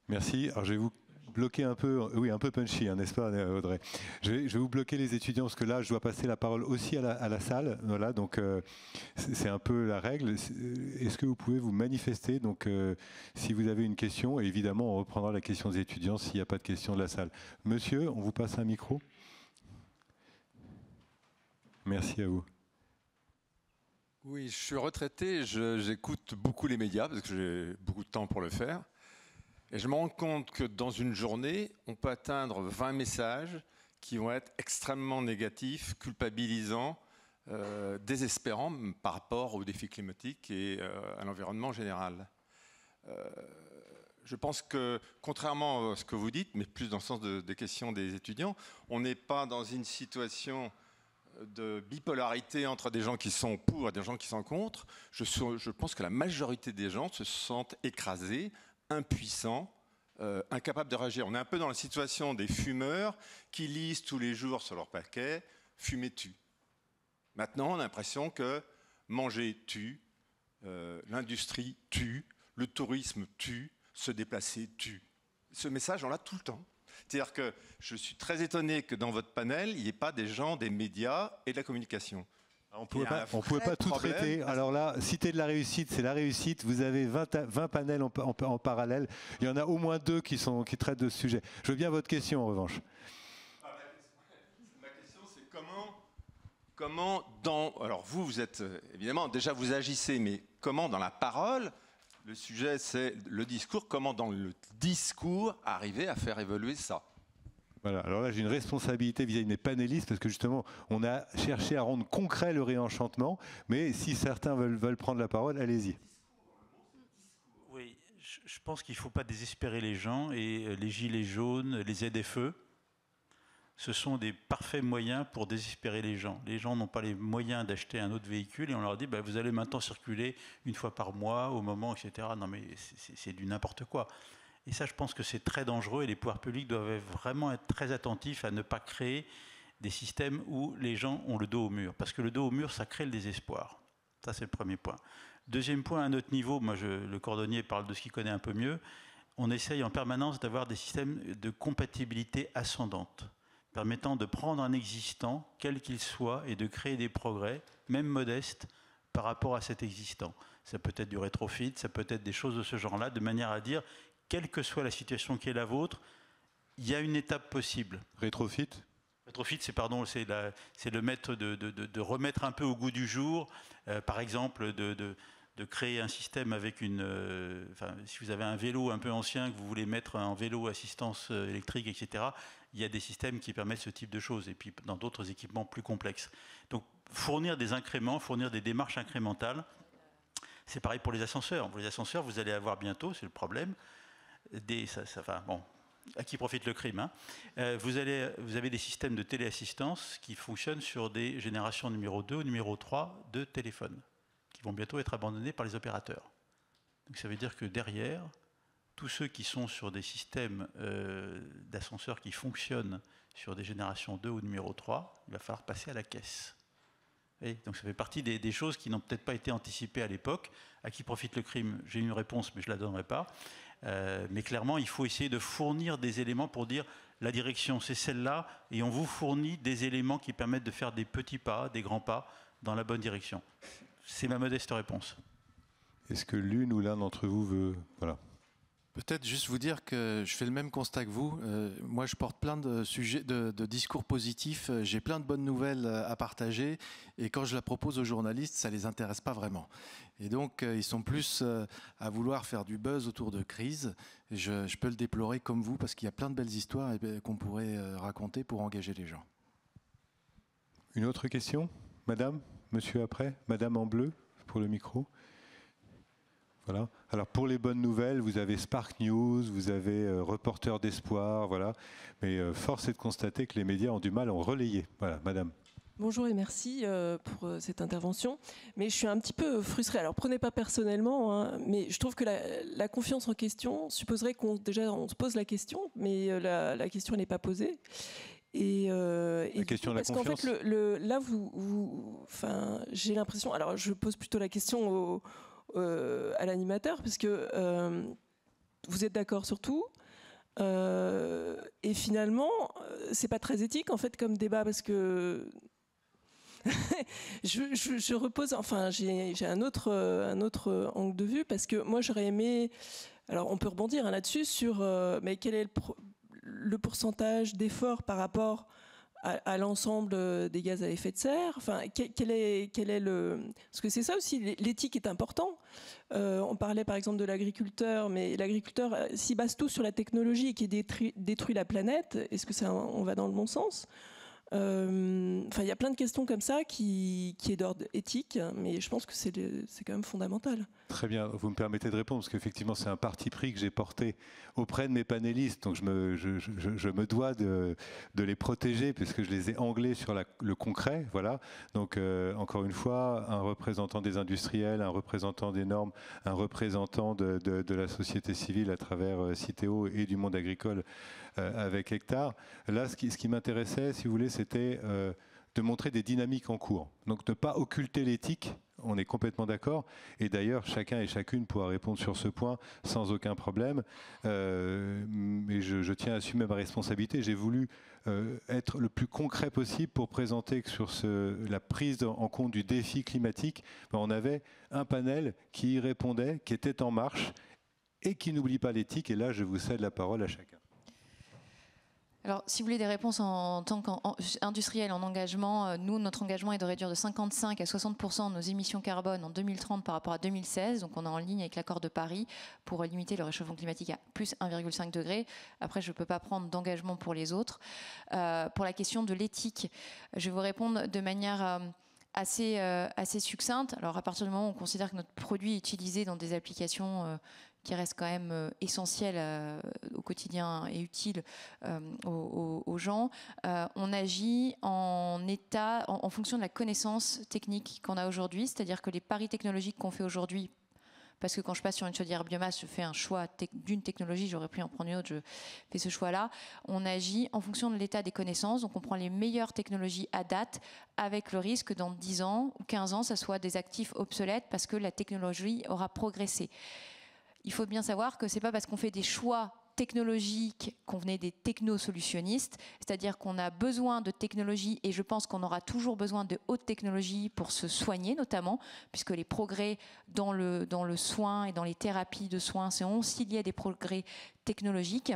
Merci. Alors je vais vous bloquer un peu, oui, un peu punchy, hein, n'est-ce pas, Audrey? Je vais vous bloquer les étudiants, parce que là, je dois passer la parole aussi à la salle. Voilà, donc c'est un peu la règle. Est-ce que vous pouvez vous manifester? Donc, si vous avez une question, et évidemment, on reprendra la question des étudiants s'il n'y a pas de question de la salle. Monsieur, on vous passe un micro. Merci à vous. Oui, je suis retraité, j'écoute beaucoup les médias parce que j'ai beaucoup de temps pour le faire. Et je me rends compte que dans une journée, on peut atteindre 20 messages qui vont être extrêmement négatifs, culpabilisants, désespérants par rapport aux défis climatiques et à l'environnement général. Je pense que, contrairement à ce que vous dites, mais plus dans le sens des questions des étudiants, on n'est pas dans une situation de bipolarité entre des gens qui sont pour et des gens qui sont contre. Je pense que la majorité des gens se sentent écrasés, impuissants, incapables de réagir. On est un peu dans la situation des fumeurs qui lisent tous les jours sur leur paquet « fumer tue ». Maintenant, on a l'impression que manger tue, l'industrie tue, le tourisme tue, se déplacer tue. Ce message, on l'a tout le temps. C'est-à-dire que je suis très étonné que dans votre panel, il n'y ait pas des gens des médias et de la communication. On ne pouvait pas tout traiter. Alors là, Cité de la réussite, c'est la réussite. Vous avez 20 panels en parallèle. Il y en a au moins 2 qui traitent de ce sujet. Je veux bien votre question, en revanche. Ma question, c'est comment alors vous êtes, évidemment, déjà vous agissez, mais comment dans la parole, le sujet c'est le discours, comment dans le discours arriver à faire évoluer ça? Voilà, alors là j'ai une responsabilité vis-à-vis des panélistes, parce que justement on a cherché à rendre concret le réenchantement, mais si certains veulent prendre la parole, allez-y. Oui, je pense qu'il ne faut pas désespérer les gens, et les gilets jaunes, les ZFE, ce sont des parfaits moyens pour désespérer les gens. Les gens n'ont pas les moyens d'acheter un autre véhicule et on leur dit vous allez maintenant circuler une fois par mois, au moment, etc. Non mais c'est du n'importe quoi. Et ça, je pense que c'est très dangereux et les pouvoirs publics doivent vraiment être très attentifs à ne pas créer des systèmes où les gens ont le dos au mur. Parce que le dos au mur, ça crée le désespoir. Ça, c'est le premier point. Deuxième point, à notre niveau, moi le cordonnier parle de ce qu'il connaît un peu mieux, on essaye en permanence d'avoir des systèmes de compatibilité ascendante, permettant de prendre un existant, quel qu'il soit, et de créer des progrès, même modestes, par rapport à cet existant. Ça peut être du rétrofit, ça peut être des choses de ce genre-là, de manière à dire, quelle que soit la situation qui est la vôtre, il y a une étape possible. Rétrofit ? Rétrofit, c'est le maître de remettre un peu au goût du jour, par exemple, de créer un système avec si vous avez un vélo un peu ancien, que vous voulez mettre en vélo assistance électrique, etc., il y a des systèmes qui permettent ce type de choses, et puis dans d'autres équipements plus complexes. Donc, fournir des incréments, fournir des démarches incrémentales, c'est pareil pour les ascenseurs. Pour les ascenseurs, vous allez avoir bientôt, c'est le problème, à qui profite le crime, hein. Vous avez des systèmes de téléassistance qui fonctionnent sur des générations numéro 2 ou numéro 3 de téléphones, qui vont bientôt être abandonnés par les opérateurs. Donc ça veut dire que derrière, tous ceux qui sont sur des systèmes d'ascenseurs qui fonctionnent sur des générations 2 ou numéro 3, il va falloir passer à la caisse. Et donc ça fait partie des choses qui n'ont peut-être pas été anticipées à l'époque. À qui profite le crime? J'ai une réponse, mais je ne la donnerai pas. Mais clairement, il faut essayer de fournir des éléments pour dire la direction, c'est celle-là, et on vous fournit des éléments qui permettent de faire des petits pas, des grands pas dans la bonne direction. C'est ma modeste réponse. Est-ce que l'une ou l'un d'entre vous veut... Voilà. Peut-être juste vous dire que je fais le même constat que vous. Moi, je porte plein de sujets, de discours positifs. J'ai plein de bonnes nouvelles à partager. Et quand je la propose aux journalistes, ça ne les intéresse pas vraiment. Et donc, ils sont plus à vouloir faire du buzz autour de crises. Et je peux le déplorer comme vous, parce qu'il y a plein de belles histoires qu'on pourrait raconter pour engager les gens. Une autre question? Madame? Monsieur après? Madame en bleu, pour le micro. Voilà. Alors pour les bonnes nouvelles, vous avez Spark News, vous avez Reporter d'Espoir, voilà. Mais force est de constater que les médias ont du mal à en relayer. Voilà, madame. Bonjour et merci pour cette intervention. Mais je suis un petit peu frustrée. Alors prenez pas personnellement, hein, mais je trouve que la confiance en question supposerait qu'on se pose la question, mais la question n'est pas posée. La question de la confiance. Parce qu'en fait, là, j'ai l'impression. Alors je pose plutôt la question à l'animateur, parce que vous êtes d'accord sur tout, et finalement c'est pas très éthique en fait comme débat, parce que je repose, enfin j'ai un autre angle de vue, parce que moi j'aurais aimé, alors on peut rebondir là-dessus sur mais quel est le pourcentage d'effort par rapport à l'ensemble des gaz à effet de serre. Enfin, quel est le... Parce que c'est ça aussi, l'éthique est important. On parlait par exemple de l'agriculteur, mais l'agriculteur s'il base tout sur la technologie et qui détruit la planète, est-ce que on va dans le bon sens? Enfin, il y a plein de questions comme ça qui est d'ordre éthique, mais je pense que c'est quand même fondamental. Très bien, vous me permettez de répondre, parce qu'effectivement c'est un parti pris que j'ai porté auprès de mes panélistes, donc je me dois de les protéger, puisque je les ai anglais sur le concret, voilà. Donc encore une fois, un représentant des industriels, un représentant des normes, un représentant de la société civile à travers Citeo et du monde agricole avec Hectare. Là, ce qui m'intéressait, si vous voulez, c'était de montrer des dynamiques en cours. Donc ne pas occulter l'éthique, on est complètement d'accord. Et d'ailleurs, chacun et chacune pourra répondre sur ce point sans aucun problème. Mais je tiens à assumer ma responsabilité. J'ai voulu être le plus concret possible pour présenter que sur la prise en compte du défi climatique, on avait un panel qui y répondait, qui était en marche et qui n'oublie pas l'éthique. Et là, je vous cède la parole à chacun. Alors, si vous voulez des réponses en tant qu'industriel en engagement, nous, notre engagement est de réduire de 55 à 60% nos émissions carbone en 2030 par rapport à 2016. Donc, on est en ligne avec l'accord de Paris pour limiter le réchauffement climatique à plus 1,5 degré. Après, je ne peux pas prendre d'engagement pour les autres. Pour la question de l'éthique, je vais vous répondre de manière assez succincte. Alors, à partir du moment où on considère que notre produit est utilisé dans des applications qui reste quand même essentiel au quotidien et utile aux gens, on agit en fonction de la connaissance technique qu'on a aujourd'hui, c'est-à-dire que les paris technologiques qu'on fait aujourd'hui parce que quand je passe sur une chaudière biomasse, je fais un choix d'une technologie, j'aurais pu en prendre une autre, je fais ce choix-là. On agit en fonction de l'état des connaissances, donc on prend les meilleures technologies à date, avec le risque que dans 10 ans ou 15 ans, ça soit des actifs obsolètes parce que la technologie aura progressé. Il faut bien savoir que ce n'est pas parce qu'on fait des choix technologiques qu'on venait des technosolutionnistes, c'est-à-dire qu'on a besoin de technologies et je pense qu'on aura toujours besoin de hautes technologies pour se soigner notamment, puisque les progrès dans le soin et dans les thérapies de soins sont aussi liés à des progrès technologiques.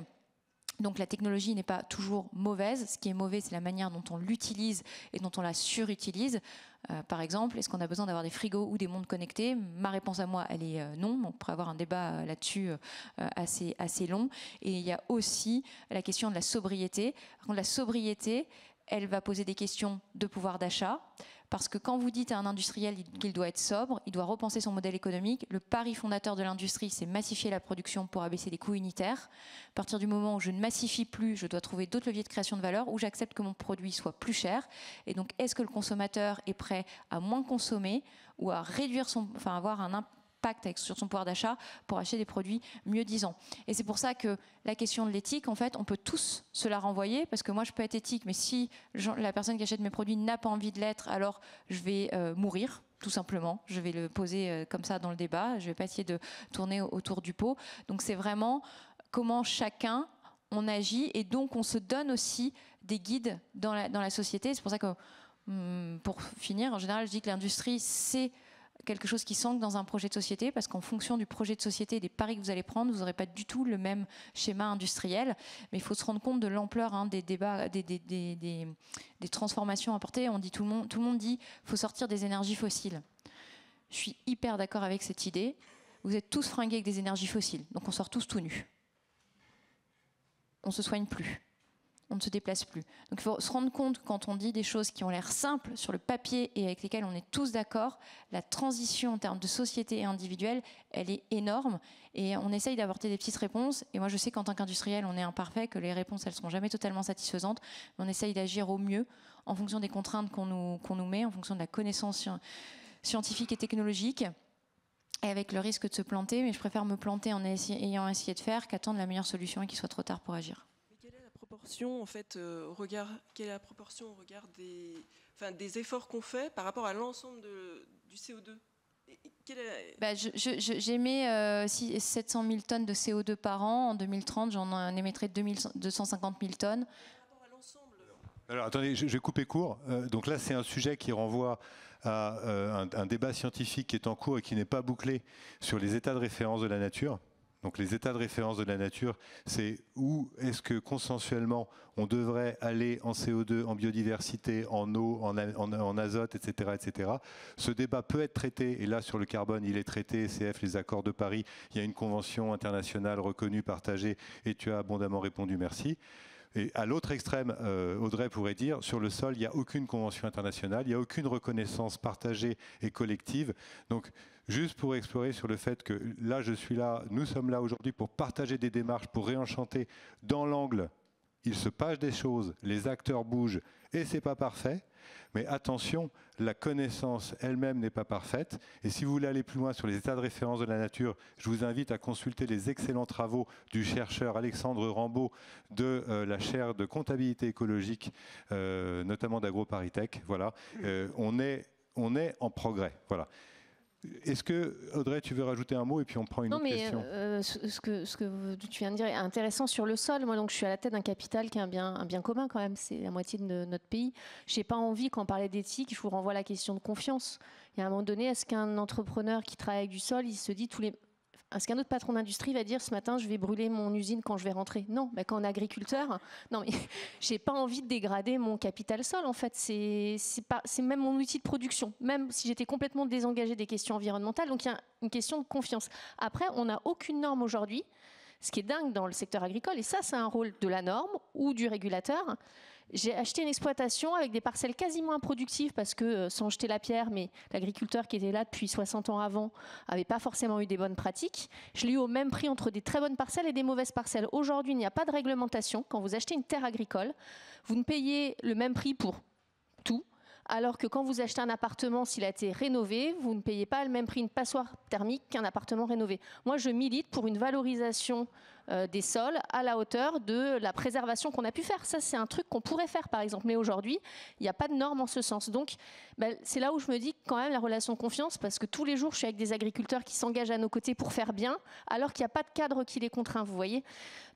Donc la technologie n'est pas toujours mauvaise. Ce qui est mauvais, c'est la manière dont on l'utilise et dont on la surutilise. Par exemple, est-ce qu'on a besoin d'avoir des frigos ou des montres connectées? Ma réponse à moi, elle est non. On pourrait avoir un débat là-dessus assez long. Et il y a aussi la question de la sobriété. Par contre, la sobriété, elle va poser des questions de pouvoir d'achat. Parce que quand vous dites à un industriel qu'il doit être sobre, il doit repenser son modèle économique. Le pari fondateur de l'industrie, c'est massifier la production pour abaisser les coûts unitaires. À partir du moment où je ne massifie plus, je dois trouver d'autres leviers de création de valeur où j'accepte que mon produit soit plus cher. Et donc, est-ce que le consommateur est prêt à moins consommer ou à réduire avoir un impact sur son pouvoir d'achat pour acheter des produits mieux disants. Et c'est pour ça que la question de l'éthique, en fait, on peut tous se la renvoyer, parce que moi, je peux être éthique, mais si la personne qui achète mes produits n'a pas envie de l'être, alors je vais mourir, tout simplement. Je vais le poser comme ça dans le débat. Je ne vais pas essayer de tourner autour du pot. Donc, c'est vraiment comment chacun on agit, et donc on se donne aussi des guides dans la société. C'est pour ça que, pour finir, en général, je dis que l'industrie, c'est quelque chose qui s'ancre dans un projet de société, parce qu'en fonction du projet de société et des paris que vous allez prendre, vous n'aurez pas du tout le même schéma industriel. Mais il faut se rendre compte de l'ampleur des débats, des transformations apportées. Tout le monde dit qu'il faut sortir des énergies fossiles. Je suis hyper d'accord avec cette idée. Vous êtes tous fringués avec des énergies fossiles, donc on sort tous tout nus. On ne se soigne plus. On ne se déplace plus. Donc il faut se rendre compte, quand on dit des choses qui ont l'air simples sur le papier et avec lesquelles on est tous d'accord, la transition en termes de société et individuelle, elle est énorme, et on essaye d'apporter des petites réponses. Et moi je sais qu'en tant qu'industriel, on est imparfait, que les réponses elles ne seront jamais totalement satisfaisantes, mais on essaye d'agir au mieux en fonction des contraintes qu'on nous met, en fonction de la connaissance scientifique et technologique, et avec le risque de se planter. Mais je préfère me planter en ayant essayé de faire qu'attendre la meilleure solution et qu'il soit trop tard pour agir. En fait, quelle est la proportion au regard des efforts qu'on fait par rapport à l'ensemble du CO2? J'émets 700 000 tonnes de CO2 par an. En 2030, j'en émettrai 250 000 tonnes. Alors attendez, je vais couper court. Donc là, c'est un sujet qui renvoie à un débat scientifique qui est en cours et qui n'est pas bouclé sur les états de référence de la nature. Donc les états de référence de la nature, c'est où est-ce que consensuellement on devrait aller en CO2, en biodiversité, en eau, en azote, etc., etc. Ce débat peut être traité, et là sur le carbone, il est traité, CF, les accords de Paris, il y a une convention internationale reconnue, partagée, et tu as abondamment répondu, merci. Et à l'autre extrême, Audrey pourrait dire, sur le sol, il n'y a aucune convention internationale, il n'y a aucune reconnaissance partagée et collective. Donc, juste pour explorer sur le fait que là, nous sommes là aujourd'hui pour partager des démarches, pour réenchanter dans l'angle. Il se passe des choses, les acteurs bougent, et c'est pas parfait. Mais attention, la connaissance elle-même n'est pas parfaite. Et si vous voulez aller plus loin sur les états de référence de la nature, je vous invite à consulter les excellents travaux du chercheur Alexandre Rambaud de la chaire de comptabilité écologique, notamment d'AgroParisTech. Voilà, on est en progrès. Voilà. Est-ce que, Audrey, tu veux rajouter un mot et puis on prend une autre question? Ce que tu viens de dire est intéressant sur le sol. Moi, donc, je suis à la tête d'un capital qui est un bien commun quand même. C'est la moitié de notre pays. Je n'ai pas envie, quand on parlait d'éthique, je vous renvoie à la question de confiance. Il y a un moment donné, est-ce qu'un entrepreneur qui travaille avec du sol, il se dit est-ce qu'un autre patron d'industrie va dire ce matin je vais brûler mon usine quand je vais rentrer? Non, quand on est agriculteur, non mais j'ai pas envie de dégrader mon capital sol en fait. C'est même mon outil de production, même si j'étais complètement désengagée des questions environnementales. Donc il y a une question de confiance. Après, on n'a aucune norme aujourd'hui, ce qui est dingue dans le secteur agricole, et ça c'est un rôle de la norme ou du régulateur. J'ai acheté une exploitation avec des parcelles quasiment improductives parce que, sans jeter la pierre, mais l'agriculteur qui était là depuis 60 ans avant n'avait pas forcément eu des bonnes pratiques. Je l'ai eu au même prix entre des très bonnes parcelles et des mauvaises parcelles. Aujourd'hui, il n'y a pas de réglementation. Quand vous achetez une terre agricole, vous ne payez le même prix pour tout. alors que quand vous achetez un appartement, s'il a été rénové, vous ne payez pas le même prix une passoire thermique qu'un appartement rénové. Moi, je milite pour une valorisation des sols à la hauteur de la préservation qu'on a pu faire. Ça, c'est un truc qu'on pourrait faire, par exemple. Mais aujourd'hui, il n'y a pas de normes en ce sens. Donc, c'est là où je me dis quand même la relation de confiance, parce que tous les jours, je suis avec des agriculteurs qui s'engagent à nos côtés pour faire bien, alors qu'il n'y a pas de cadre qui les contraint, vous voyez.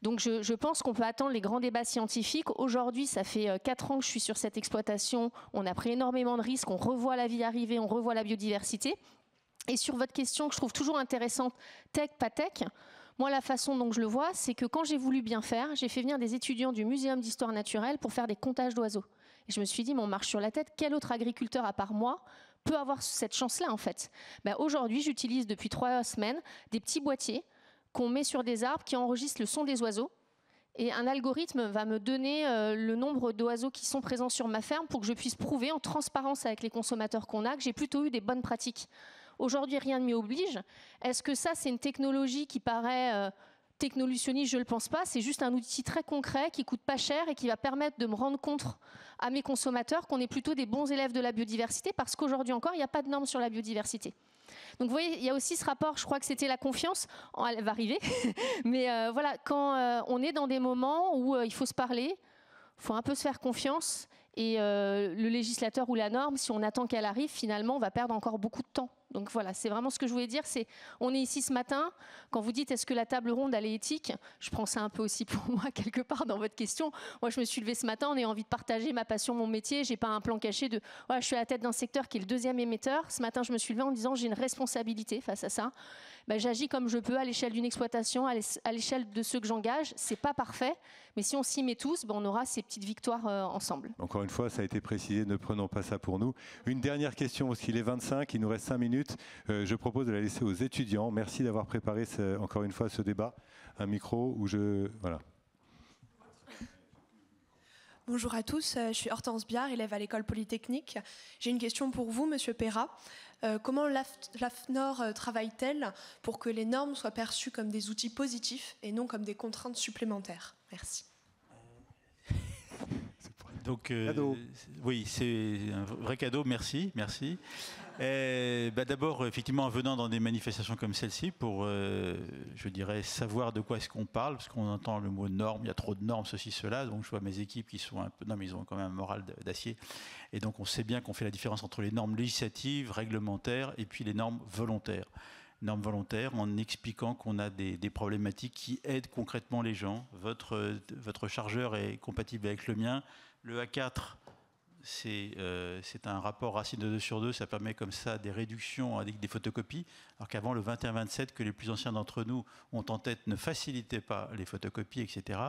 Donc, je pense qu'on peut attendre les grands débats scientifiques. Aujourd'hui, ça fait 4 ans que je suis sur cette exploitation. On a pris énormément de risques. On revoit la vie arriver, on revoit la biodiversité. Et sur votre question que je trouve toujours intéressante, tech, pas tech, moi, la façon dont je le vois, c'est que quand j'ai voulu bien faire, j'ai fait venir des étudiants du Muséum d'histoire naturelle pour faire des comptages d'oiseaux. Et je me suis dit, mais on marche sur la tête, quel autre agriculteur à part moi peut avoir cette chance-là, en fait? Aujourd'hui, j'utilise depuis 3 semaines des petits boîtiers qu'on met sur des arbres qui enregistrent le son des oiseaux. Et un algorithme va me donner le nombre d'oiseaux qui sont présents sur ma ferme pour que je puisse prouver en transparence avec les consommateurs qu'on a que j'ai plutôt eu des bonnes pratiques. Aujourd'hui, rien ne m'y oblige. Est-ce que ça, c'est une technologie qui paraît technolutionniste? Je ne le pense pas. C'est juste un outil très concret qui ne coûte pas cher et qui va permettre de me rendre compte à mes consommateurs qu'on est plutôt des bons élèves de la biodiversité, parce qu'aujourd'hui encore, il n'y a pas de normes sur la biodiversité. Donc vous voyez, il y a aussi ce rapport, je crois que c'était la confiance, elle va arriver, mais voilà, quand on est dans des moments où il faut se parler, il faut un peu se faire confiance, et le législateur ou la norme, si on attend qu'elle arrive, finalement, on va perdre encore beaucoup de temps. Donc voilà, c'est vraiment ce que je voulais dire, c'est on est ici ce matin, quand vous dites est-ce que la table ronde elle est éthique, je prends ça un peu aussi pour moi quelque part dans votre question. Moi je me suis levée ce matin en ayant envie de partager ma passion, mon métier, j'ai pas un plan caché de voilà, je suis à la tête d'un secteur qui est le 2e émetteur. Ce matin je me suis levée en me disant j'ai une responsabilité face à ça. J'agis comme je peux à l'échelle d'une exploitation, à l'échelle de ceux que j'engage. C'est pas parfait, mais si on s'y met tous, on aura ces petites victoires ensemble. Encore une fois, ça a été précisé, ne prenons pas ça pour nous. Une dernière question, parce qu'il est 25, il nous reste 5 minutes. Je propose de la laisser aux étudiants. Merci d'avoir préparé encore une fois ce débat. Un micro où je... Voilà. Bonjour à tous, je suis Hortense Biard, élève à l'école polytechnique. J'ai une question pour vous, Monsieur Perra. Comment l'AFNOR travaille-t-elle pour que les normes soient perçues comme des outils positifs et non comme des contraintes supplémentaires? Merci. Donc, oui, c'est un vrai cadeau, merci. D'abord, effectivement, en venant dans des manifestations comme celle-ci, pour, je dirais, savoir de quoi est-ce qu'on parle, parce qu'on entend le mot normes, il y a trop de normes, ceci, cela, donc je vois mes équipes qui sont un peu... Non, mais ils ont quand même un moral d'acier, et donc on sait bien qu'on fait la différence entre les normes législatives, réglementaires, et puis les normes volontaires. Normes volontaires, en expliquant qu'on a des problématiques qui aident concrètement les gens. Votre chargeur est compatible avec le mien. Le A4, c'est un rapport racine de 2 sur 2, ça permet comme ça des réductions avec des photocopies, alors qu'avant le 21-27, que les plus anciens d'entre nous ont en tête, ne facilitait pas les photocopies, etc.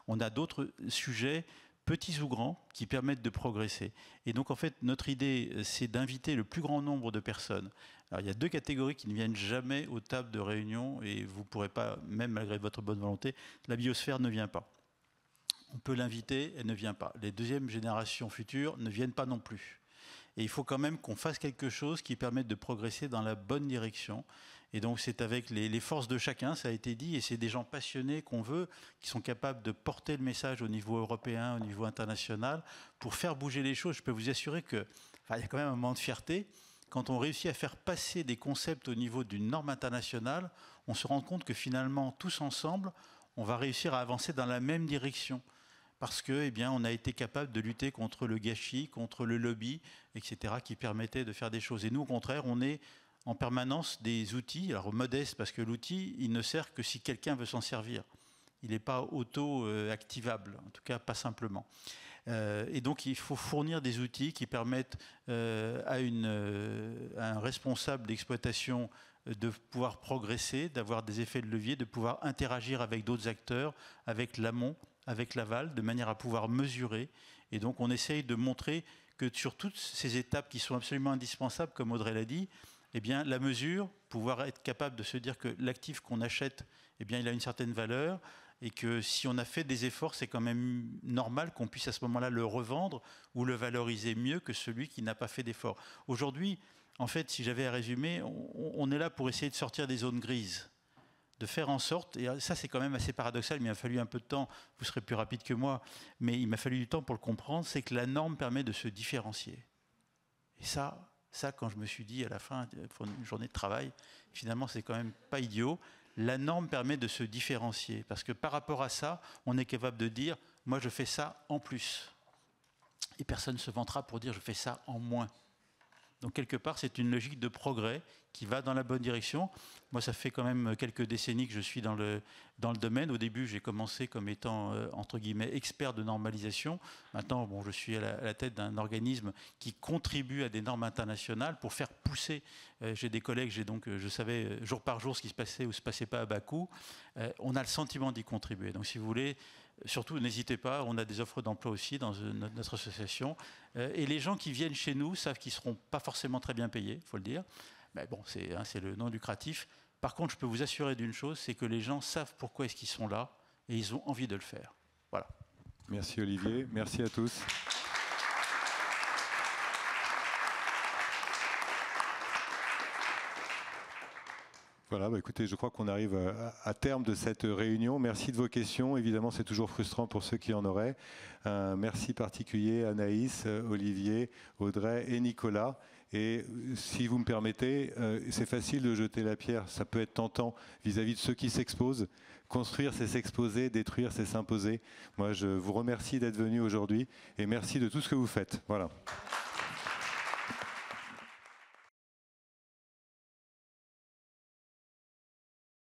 On a d'autres sujets, petits ou grands, qui permettent de progresser. Et donc en fait, notre idée, c'est d'inviter le plus grand nombre de personnes. Alors il y a 2 catégories qui ne viennent jamais aux tables de réunion, et vous ne pourrez pas, même malgré votre bonne volonté, la biosphère ne vient pas. On peut l'inviter, elle ne vient pas. Les 2e générations futures ne viennent pas non plus. Et il faut quand même qu'on fasse quelque chose qui permette de progresser dans la bonne direction. Et donc c'est avec les forces de chacun, ça a été dit, et c'est des gens passionnés qu'on veut, qui sont capables de porter le message au niveau européen, au niveau international, pour faire bouger les choses. Je peux vous assurer qu'il y a quand même un moment de fierté. Quand on réussit à faire passer des concepts au niveau d'une norme internationale, on se rend compte que finalement, tous ensemble, on va réussir à avancer dans la même direction. Parce que, on a été capable de lutter contre le gâchis, contre le lobby, etc., qui permettaient de faire des choses. Et nous, au contraire, on est en permanence des outils, alors modestes, parce que l'outil, il ne sert que si quelqu'un veut s'en servir. Il n'est pas auto-activable, en tout cas pas simplement. Et donc, il faut fournir des outils qui permettent à un responsable d'exploitation de pouvoir progresser, d'avoir des effets de levier, de pouvoir interagir avec d'autres acteurs, avec l'amont, avec l'aval, de manière à pouvoir mesurer. Et donc, on essaye de montrer que sur toutes ces étapes qui sont absolument indispensables, comme Audrey l'a dit, la mesure, pouvoir être capable de se dire que l'actif qu'on achète, il a une certaine valeur, et que si on a fait des efforts, c'est quand même normal qu'on puisse à ce moment-là le revendre ou le valoriser mieux que celui qui n'a pas fait d'efforts. Aujourd'hui, en fait, si j'avais à résumer, on est là pour essayer de sortir des zones grises, de faire en sorte, et ça c'est quand même assez paradoxal, mais il m'a fallu un peu de temps, vous serez plus rapide que moi, mais il m'a fallu du temps pour le comprendre, c'est que la norme permet de se différencier. Et ça, quand je me suis dit à la fin d'une journée de travail, finalement, c'est quand même pas idiot. La norme permet de se différencier, parce que par rapport à ça, on est capable de dire, moi je fais ça en plus. Et personne ne se vantera pour dire, je fais ça en moins. Donc quelque part, c'est une logique de progrès qui va dans la bonne direction. Moi, ça fait quand même quelques décennies que je suis dans le domaine. Au début, j'ai commencé comme étant, entre guillemets, expert de normalisation. Maintenant, bon, je suis à la tête d'un organisme qui contribue à des normes internationales pour faire pousser. J'ai des collègues, je savais jour par jour ce qui se passait ou se passait pas à Bakou. On a le sentiment d'y contribuer. Donc, si vous voulez, surtout, n'hésitez pas, on a des offres d'emploi aussi dans notre association. Et les gens qui viennent chez nous savent qu'ils ne seront pas forcément très bien payés, il faut le dire. Mais bon, c'est le non lucratif. Par contre, je peux vous assurer d'une chose, c'est que les gens savent pourquoi est-ce qu'ils sont là et ils ont envie de le faire. Voilà. Merci Olivier, merci à tous. Voilà, écoutez, je crois qu'on arrive à terme de cette réunion. Merci de vos questions. Évidemment, c'est toujours frustrant pour ceux qui en auraient. Un merci particulier à Anaïs, Olivier, Audrey et Nicolas. Et si vous me permettez, c'est facile de jeter la pierre. Ça peut être tentant vis-à-vis de ceux qui s'exposent. Construire, c'est s'exposer. Détruire, c'est s'imposer. Moi, je vous remercie d'être venus aujourd'hui et merci de tout ce que vous faites. Voilà.